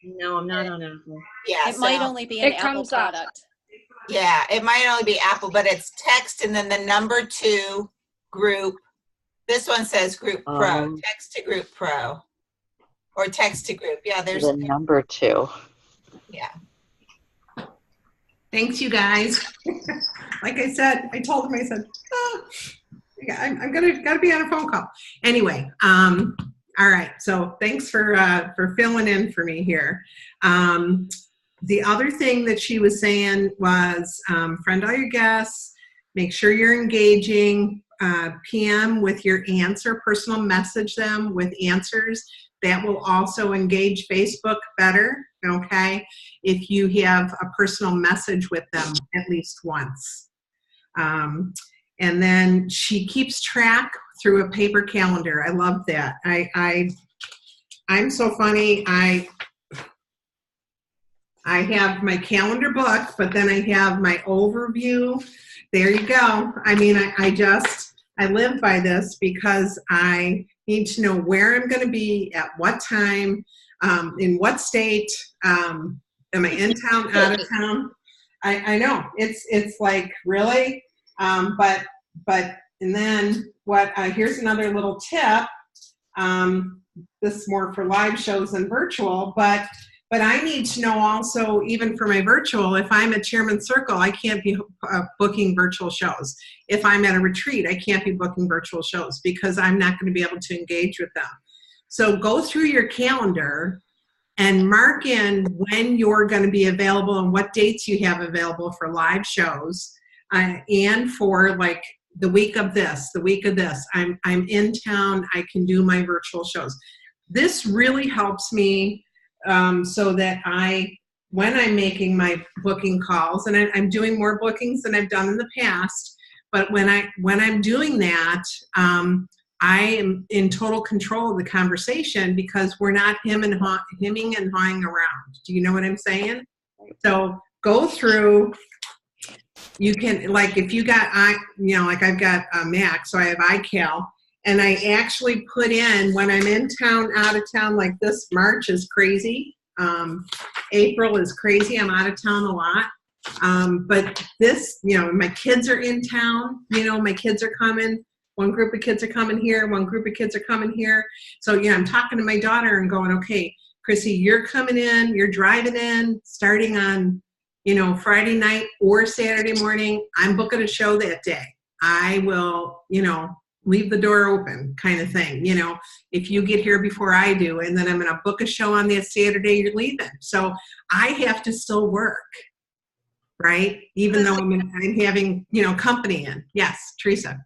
No, I'm not on Apple. Yeah, It might only be an Apple product. Yeah, it might only be Apple, but it's text and then the number 2 group. This one says Group Pro, Text to Group Pro, or Text to Group. Yeah, there's the number 2. Yeah. Thanks, you guys. Like I said, I told him, I said, I'm gotta be on a phone call. Anyway, all right. So thanks for filling in for me here. The other thing that she was saying was friend all your guests, make sure you're engaging, PM with your answer, personal message them with answers. That will also engage Facebook better, okay, if you have a personal message with them at least once. And then she keeps track through a paper calendar. I love that. I'm so funny. I have my calendar book, but then I have my overview. There you go. I mean, I live by this because I need to know where I'm going to be, at what time, in what state, am I in town, out of town? I know it's like, really? But and then here's another little tip. This is more for live shows than virtual, but I need to know also, even for my virtual, if I'm at Chairman's Circle, I can't be booking virtual shows. If I'm at a retreat, I can't be booking virtual shows because I'm not going to be able to engage with them. So go through your calendar and mark in when you're going to be available and what dates you have available for live shows, and for like the week of this, I'm in town, I can do my virtual shows. This really helps me so that when I'm making my booking calls, and I'm doing more bookings than I've done in the past, but when I'm doing that, I am in total control of the conversation because we're not hemming and hawing around. Do you know what I'm saying? So go through. You can, like, if you got, like I've got a Mac, so I have iCal, and I actually put in when I'm in town, out of town, like this March is crazy. April is crazy. I'm out of town a lot. But this, my kids are in town, my kids are coming. One group of kids are coming here. One group of kids are coming here. So, I'm talking to my daughter and going, okay, Chrissy, you're coming in, you're driving in, starting on, Friday night or Saturday morning. I'm booking a show that day. I will, leave the door open kind of thing. If you get here before I do, and then I'm going to book a show on that Saturday, you're leaving. So I have to still work, right? Even though I'm having, company in. Yes, Teresa.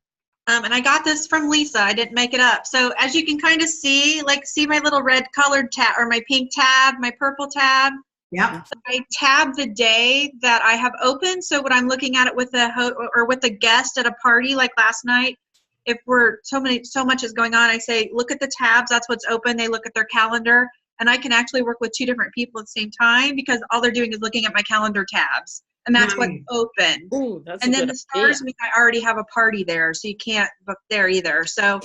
And I got this from Lisa. I didn't make it up. So as you can kind of see my little red colored tab, or my pink tab, my purple tab. Yeah. So I tab the day that I have open. So when I'm looking at it with with a guest at a party like last night, if so much is going on, I say, look at the tabs. That's what's open. They look at their calendar, and I can actually work with 2 different people at the same time because all they're doing is looking at my calendar tabs, and that's what's open. Ooh, that's and a then good the stars mean I already have a party there, so you can't book there either. So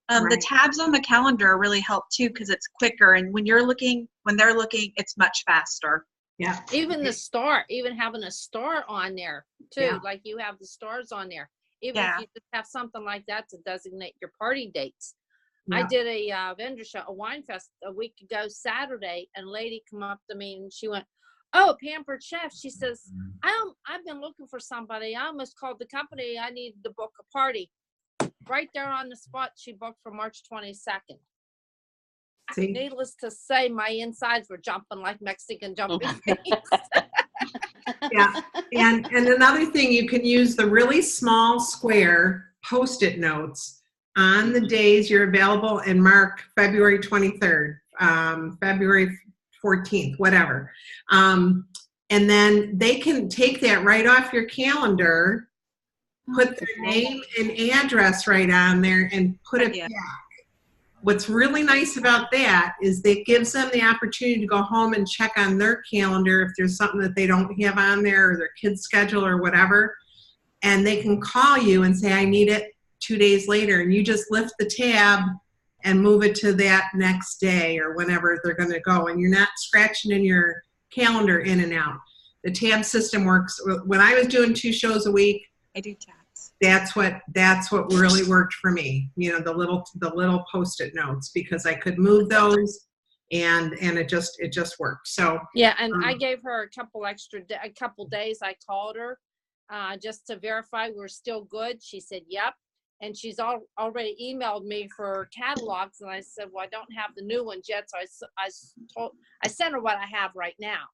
the tabs on the calendar really help too because it's quicker, and when they're looking, it's much faster. Yeah. Even the star, even having a star on there too, Yeah. like you have the stars on there. Even Yeah. if you just have something like that to designate your party dates. I Yeah. did a vendor show, a wine fest a week ago Saturday, and a lady come up to me and she went, "Oh, Pampered Chef." She says, "I've been looking for somebody. I almost called the company. I need to book a party." Right there on the spot, she booked for March 22nd. See? Needless to say, my insides were jumping like Mexican jumping beans. Yeah. And another thing, you can use the really small square Post-it notes on the days you're available and mark February 23rd, February 14th, whatever. And then they can take that right off your calendar, put their name and address right on there, and put it back. What's really nice about that is it gives them the opportunity to go home and check on their calendar if there's something that they don't have on there, or their kid's schedule or whatever. And they can call you and say, "I need it 2 days later." And you just lift the tab and move it to that next day or whenever they're going to go. And you're not scratching in your calendar in and out. The tab system works. When I was doing 2 shows a week, I do tabs. that's what really worked for me. You know, the little Post-it notes, because I could move those and it just worked. So Yeah, and I gave her a couple days. I called her just to verify we're still good. She said, "Yep." And she's already emailed me for catalogs. And I said, "Well, I don't have the new ones yet." So I sent her what I have right now,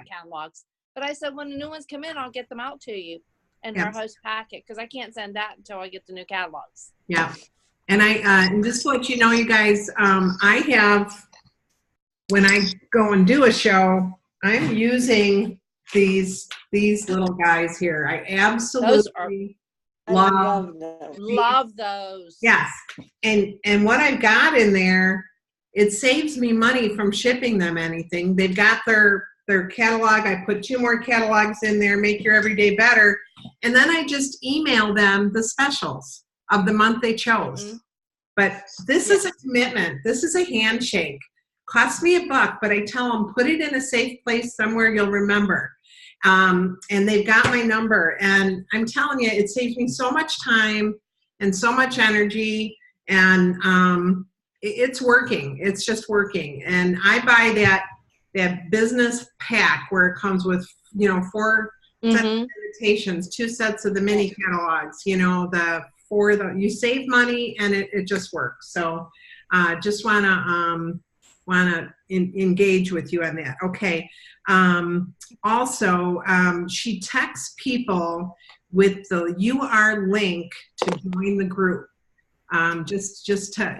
catalogs. But I said, when the new ones come in, I'll get them out to you in her host packet, because I can't send that until I get the new catalogs. Yeah. And and just to let you know, you guys, I have, when I go and do a show, I'm using these little guys here. I absolutely love those. Yes. And what I've got in there, it saves me money from shipping them anything. They've got their catalog. I put 2 more catalogs in there, make your everyday better. And then I just email them the specials of the month they chose. Mm-hmm. But this is a commitment. This is a handshake. Costs me $1, but I tell them, put it in a safe place somewhere you'll remember. And they've got my number. And I'm telling you, it saves me so much time and so much energy. And it's working. It's just working. And I buy that business pack where it comes with, 4 sets of invitations, 2 sets of the mini catalogs, you save money and it just works. So just want to engage with you on that. Okay. Also, she texts people with the UR link to join the group.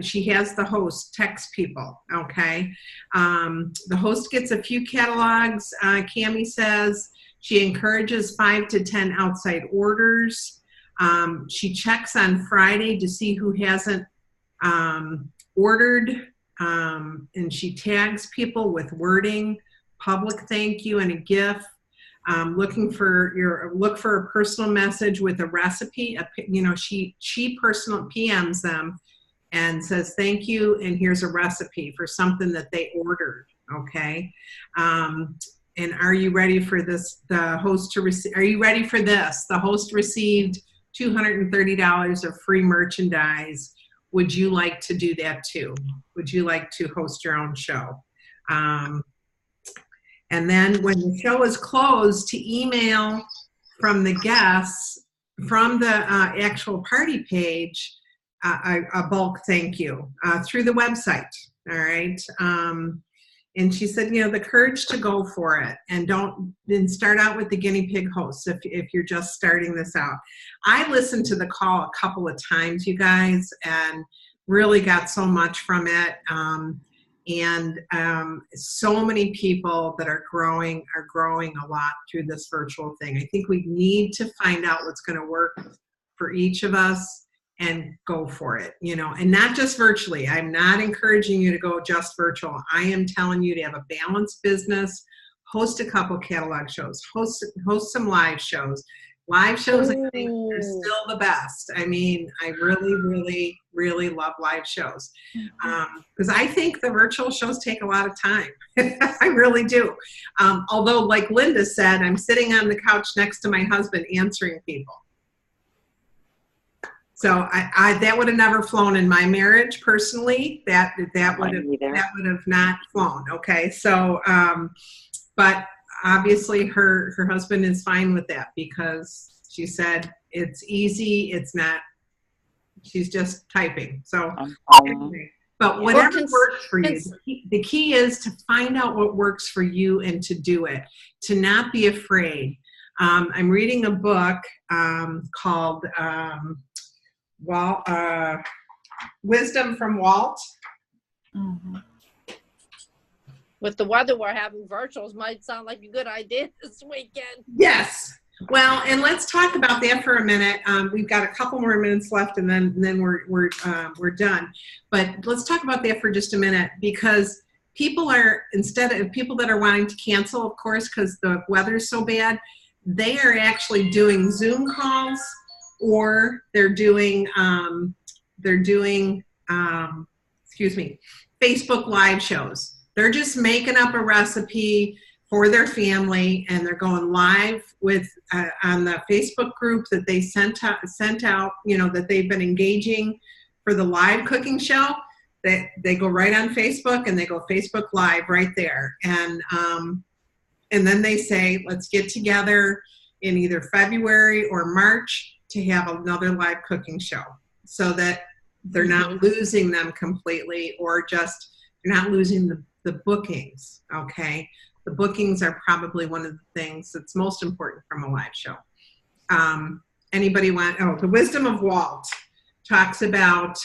She has the host text people. Okay. The host gets a few catalogs. Cammie says she encourages 5 to 10 outside orders. She checks on Friday to see who hasn't ordered, and she tags people with wording, public thank you, and a gift. Look for a personal message with a recipe. She personal PMs them and says thank you, and here's a recipe for something that they ordered. Okay. And are you ready for this? The host are you ready for this? The host received $230 of free merchandise. Would you like to do that too? Would you like to host your own show? And then when the show is closed, to email from the guests, from the actual party page, a bulk thank you through the website. All right. And she said, the courage to go for it, and then start out with the guinea pig hosts if you're just starting this out. I listened to the call a couple of times, you guys, and really got so much from it. So many people that are growing a lot through this virtual thing. I think we need to find out what's going to work for each of us and go for it, and not just virtually. I'm not encouraging you to go just virtual. I am telling you to have a balanced business, host a couple catalog shows, host some live shows, Live shows, I think, are still the best. I mean, I really, really, really love live shows. Because I think the virtual shows take a lot of time. I really do. Although, like Linda said, I'm sitting on the couch next to my husband answering people. So I that would have never flown in my marriage personally. That would have not flown. Okay. So, but obviously her husband is fine with that because she said it's easy. It's not. She's just typing. So, anyway, but whatever works for you. The key is to find out what works for you and to do it. To not be afraid. I'm reading a book called. Wisdom from Walt. Mm-hmm. With the weather we're having, virtuals might sound like a good idea this weekend. Yes. Well, and let's talk about that for a minute. We've got a couple more minutes left, and then we're done. But let's talk about that for just a minute, because people instead of people that are wanting to cancel, of course, because the weather's so bad, they are actually doing Zoom calls. Or they're doing Facebook live shows. They're just making up a recipe for their family, and they're going live with on the Facebook group that they sent out. That they've been engaging for the live cooking show. They go right on Facebook and they go Facebook Live right there, and then they say, let's get together in either February or March to have another live cooking show, so that they're not losing them completely, or just you're not losing the bookings. Okay, the bookings are probably one of the things that's most important from a live show. Anybody want? Oh, the Wisdom of Walt talks about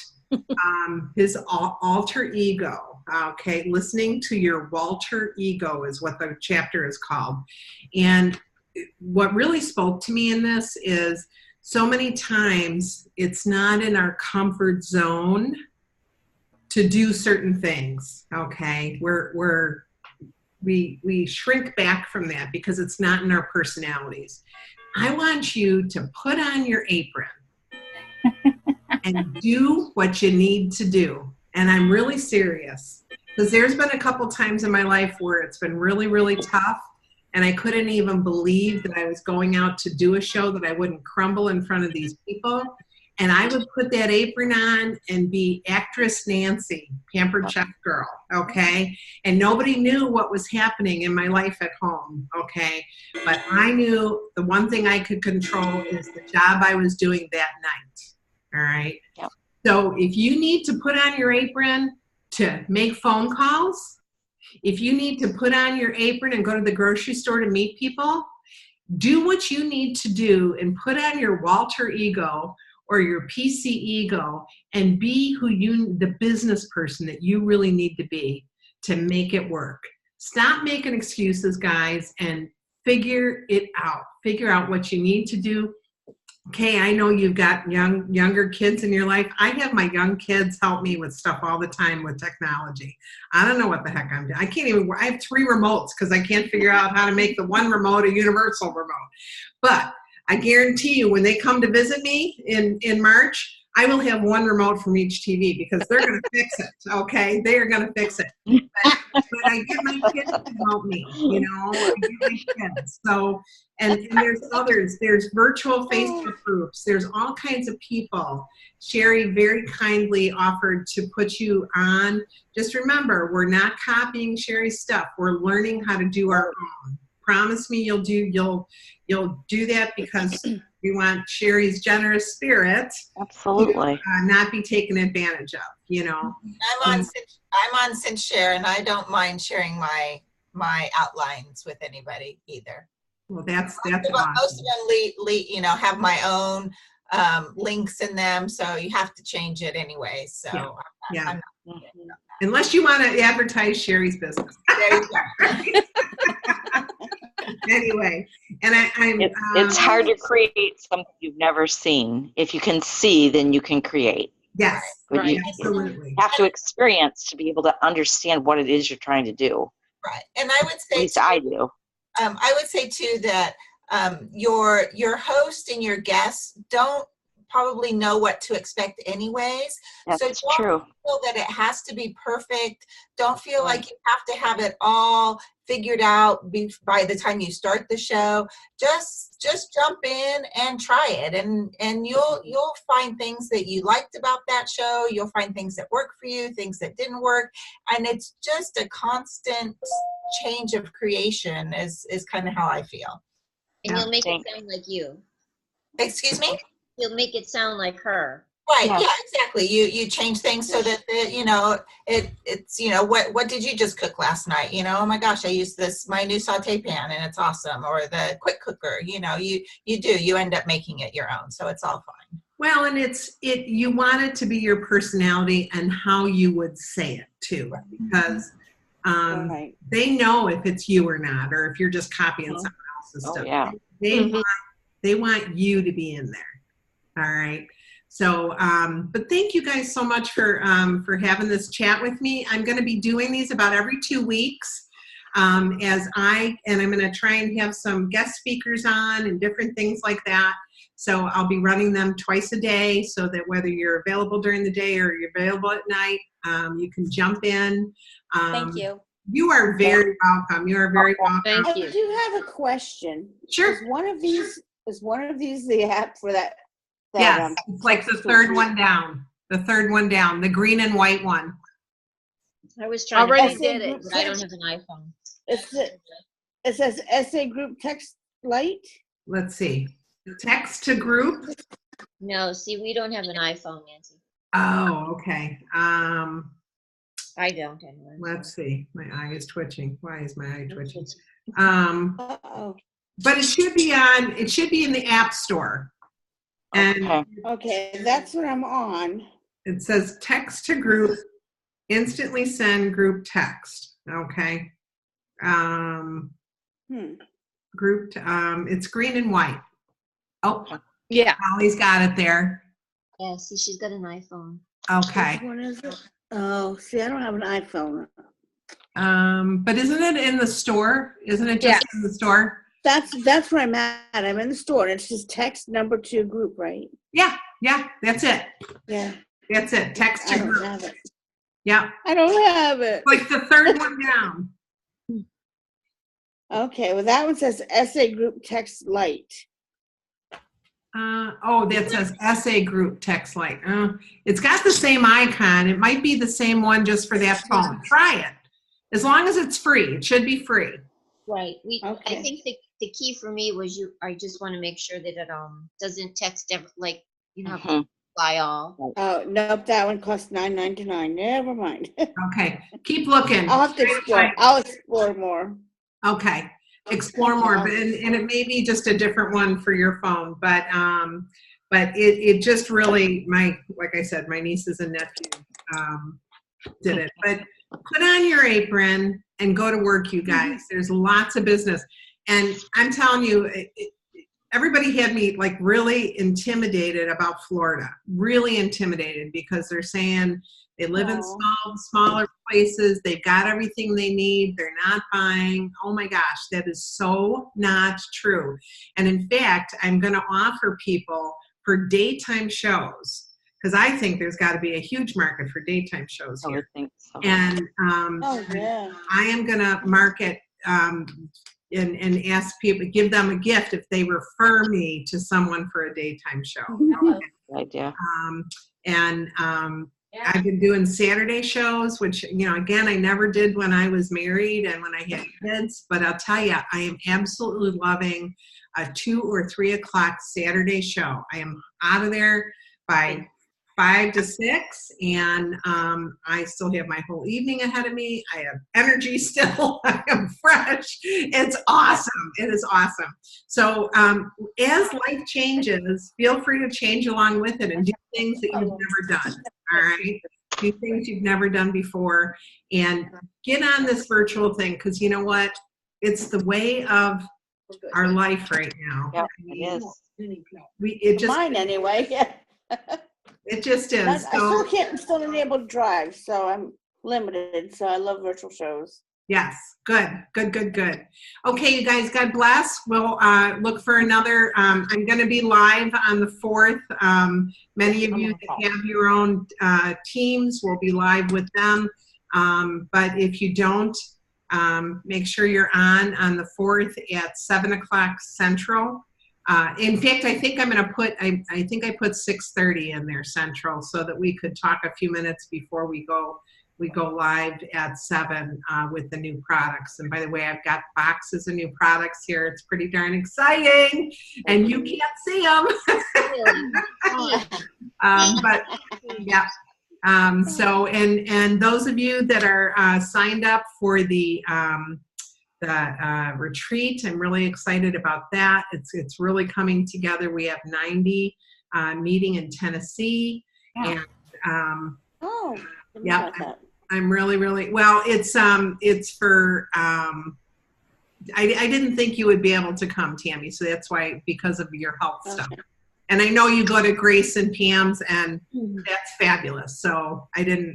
his alter ego. Okay, listening to your Walter ego is what the chapter is called. And what really spoke to me in this is, so many times it's not in our comfort zone to do certain things. Okay, we shrink back from that because it's not in our personalities. I want you to put on your apron and do what you need to do. And I'm really serious, because there's been a couple times in my life where it's been really, really tough. And I couldn't even believe that I was going out to do a show, that I wouldn't crumble in front of these people. And I would put that apron on and be actress Nancy, pampered chef girl, okay? And nobody knew what was happening in my life at home, okay? But I knew the one thing I could control is the job I was doing that night, all right? Yep. So if you need to put on your apron to make phone calls, if you need to put on your apron and go to the grocery store to meet people, do what you need to do and put on your Walter ego or your PC ego and be the business person that you really need to be to make it work. Stop making excuses, guys, and figure it out. Figure out what you need to do. Okay, I know you've got younger kids in your life. I have my young kids help me with stuff all the time with technology. I don't know what the heck I'm doing. I have 3 remotes because I can't figure out how to make the one remote a universal remote. But I guarantee you, when they come to visit me in March, I will have one remote from each TV because they're going to fix it, okay? They are going to fix it. But I get my kids to help me, I get my kids. So, and there's others. There's virtual Facebook groups. There's all kinds of people. Sherry very kindly offered to put you on. Just remember, we're not copying Sherry's stuff. We're learning how to do our own. Promise me you'll do that because we want Sherry's generous spirit. Absolutely. To, not be taken advantage of, I'm on Cinshare, and I don't mind sharing my outlines with anybody either. Well, that's awesome. Most of them have my own links in them, so you have to change it anyway. So yeah. I'm not unless you want to advertise Sherry's business. There you go. Anyway, and it's hard to create something you've never seen. If you can see, then you can create. Yes, right. Absolutely. You have to experience to be able to understand what it is you're trying to do. Right, and I would say at least I do. I would say too that your host and your guests don't probably know what to expect anyways. That's so don't true. feel that it has to be perfect. Don't feel like you have to have it all figured out by the time you start the show. Just jump in and try it, and you'll find things that you liked about that show. You'll find things that work for you, things that didn't work, and it's just a constant change of creation is kind of how I feel. And you'll make it sound like you. Excuse me? You'll make it sound like her. Right. Yeah, exactly. You change things so that it's what did you just cook last night? Oh my gosh, I used my new saute pan and it's awesome. Or the quick cooker. You end up making it your own, so it's all fine. Well, and you want it to be your personality and how you would say it too, because they know if it's you or not, or if you're just copying someone else's stuff. Yeah. They want you to be in there. All right. So, but thank you guys so much for having this chat with me. I'm going to be doing these about every 2 weeks, and I'm going to try and have some guest speakers on and different things like that. So I'll be running them twice a day, so that whether you're available during the day or you're available at night, you can jump in. Thank you. You are very welcome. You are very welcome. Thank you. I do have a question. Sure. Is one of these the app for that? Yes, it's like the third one down. The third one down, the green and white one. I was trying Already to did it, but I don't have an iPhone. It says SA Group Text Lite. Let's see. Text to group. No, see, we don't have an iPhone, Nancy. Oh, okay. I don't anyway. Let's see. My eye is twitching. Why is my eye twitching? Uh-oh. But it should be in the App Store. And Okay, that's what I'm on. it says text to group, instantly send group text. Okay. Group, it's green and white. Oh, Yeah. Holly's got it there. Yeah, see, she's got an iPhone. Okay. Which one is it? Oh, see, I don't have an iPhone. But isn't it in the store? Isn't it just in the store? That's where I'm at. I'm in the store, and it's just text number 2 group, right? Yeah, that's it. Yeah. That's it. Text I to don't group. have it. Yeah. I don't have it. Like the third one down. Okay, well, that one says SA Group Text Lite. That says SA Group Text Lite. It's got the same icon. It might be the same one just for that phone. Try it. As long as it's free. It should be free. Right. Okay. I think the key for me was I just want to make sure that it doesn't text fly all. Oh, nope, that one costs $9.99. Never mind. Okay. Keep looking. I'll have to explore. I'll explore more. Okay. Explore more. And it may be just a different one for your phone. But it just really, like I said, my nieces and nephew did it. But put on your apron and go to work, you guys. There's lots of business. And I'm telling you, everybody had me like really intimidated about Florida, really intimidated, because they're saying they live in smaller places. They've got everything they need. They're not buying. Oh my gosh, that is so not true. And in fact, I'm going to offer people for daytime shows, because I think there's got to be a huge market for daytime shows here. I think so. And I am going to market and ask people, give them a gift if they refer me to someone for a daytime show. Good idea. I've been doing Saturday shows, which, again, I never did when I was married and when I had kids, but I'll tell you, I am absolutely loving a 2 or 3 o'clock Saturday show. I am out of there by 5 to 6, and I still have my whole evening ahead of me. I have energy still. I am fresh. It's awesome. It is awesome. So as life changes, feel free to change along with it and do things that you've never done. All right? Do things you've never done before, and get on this virtual thing, because you know what? It's the way of our life right now. Yeah, it is. Mine anyway. Yeah. It just is. I'm still unable to drive, so I'm limited. So I love virtual shows. Yes, good. Okay, you guys, God bless. We'll look for another. I'm going to be live on the 4th. Many of you that have your own teams will be live with them. But if you don't, make sure you're on the 4th at 7 o'clock Central. In fact, I think I'm going to put, I think I put 6:30 in there Central so that we could talk a few minutes before we go live at 7 with the new products. And by the way, I've got boxes of new products here. It's pretty darn exciting, and you can't see them. But yeah. So, and those of you that are signed up for the retreat, I'm really excited about that. It's really coming together. We have 90 meeting in Tennessee, and yeah, I'm really well. It's for I didn't think you would be able to come, Tammy, so that's why, because of your health stuff. And I know you go to Grace and Pam's, and that's fabulous. So I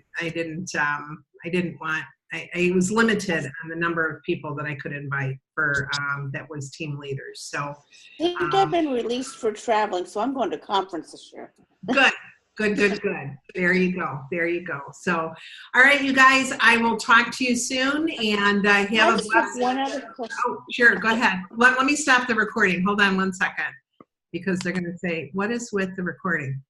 was limited on the number of people that I could invite for that was team leaders. So I think I've been released for traveling, so I'm going to conference this year. Good. There you go. So, all right, you guys, I will talk to you soon, and have a blessed. One other question. Oh, sure, go ahead. Let me stop the recording. Hold on one second, because they're going to say, what is with the recording?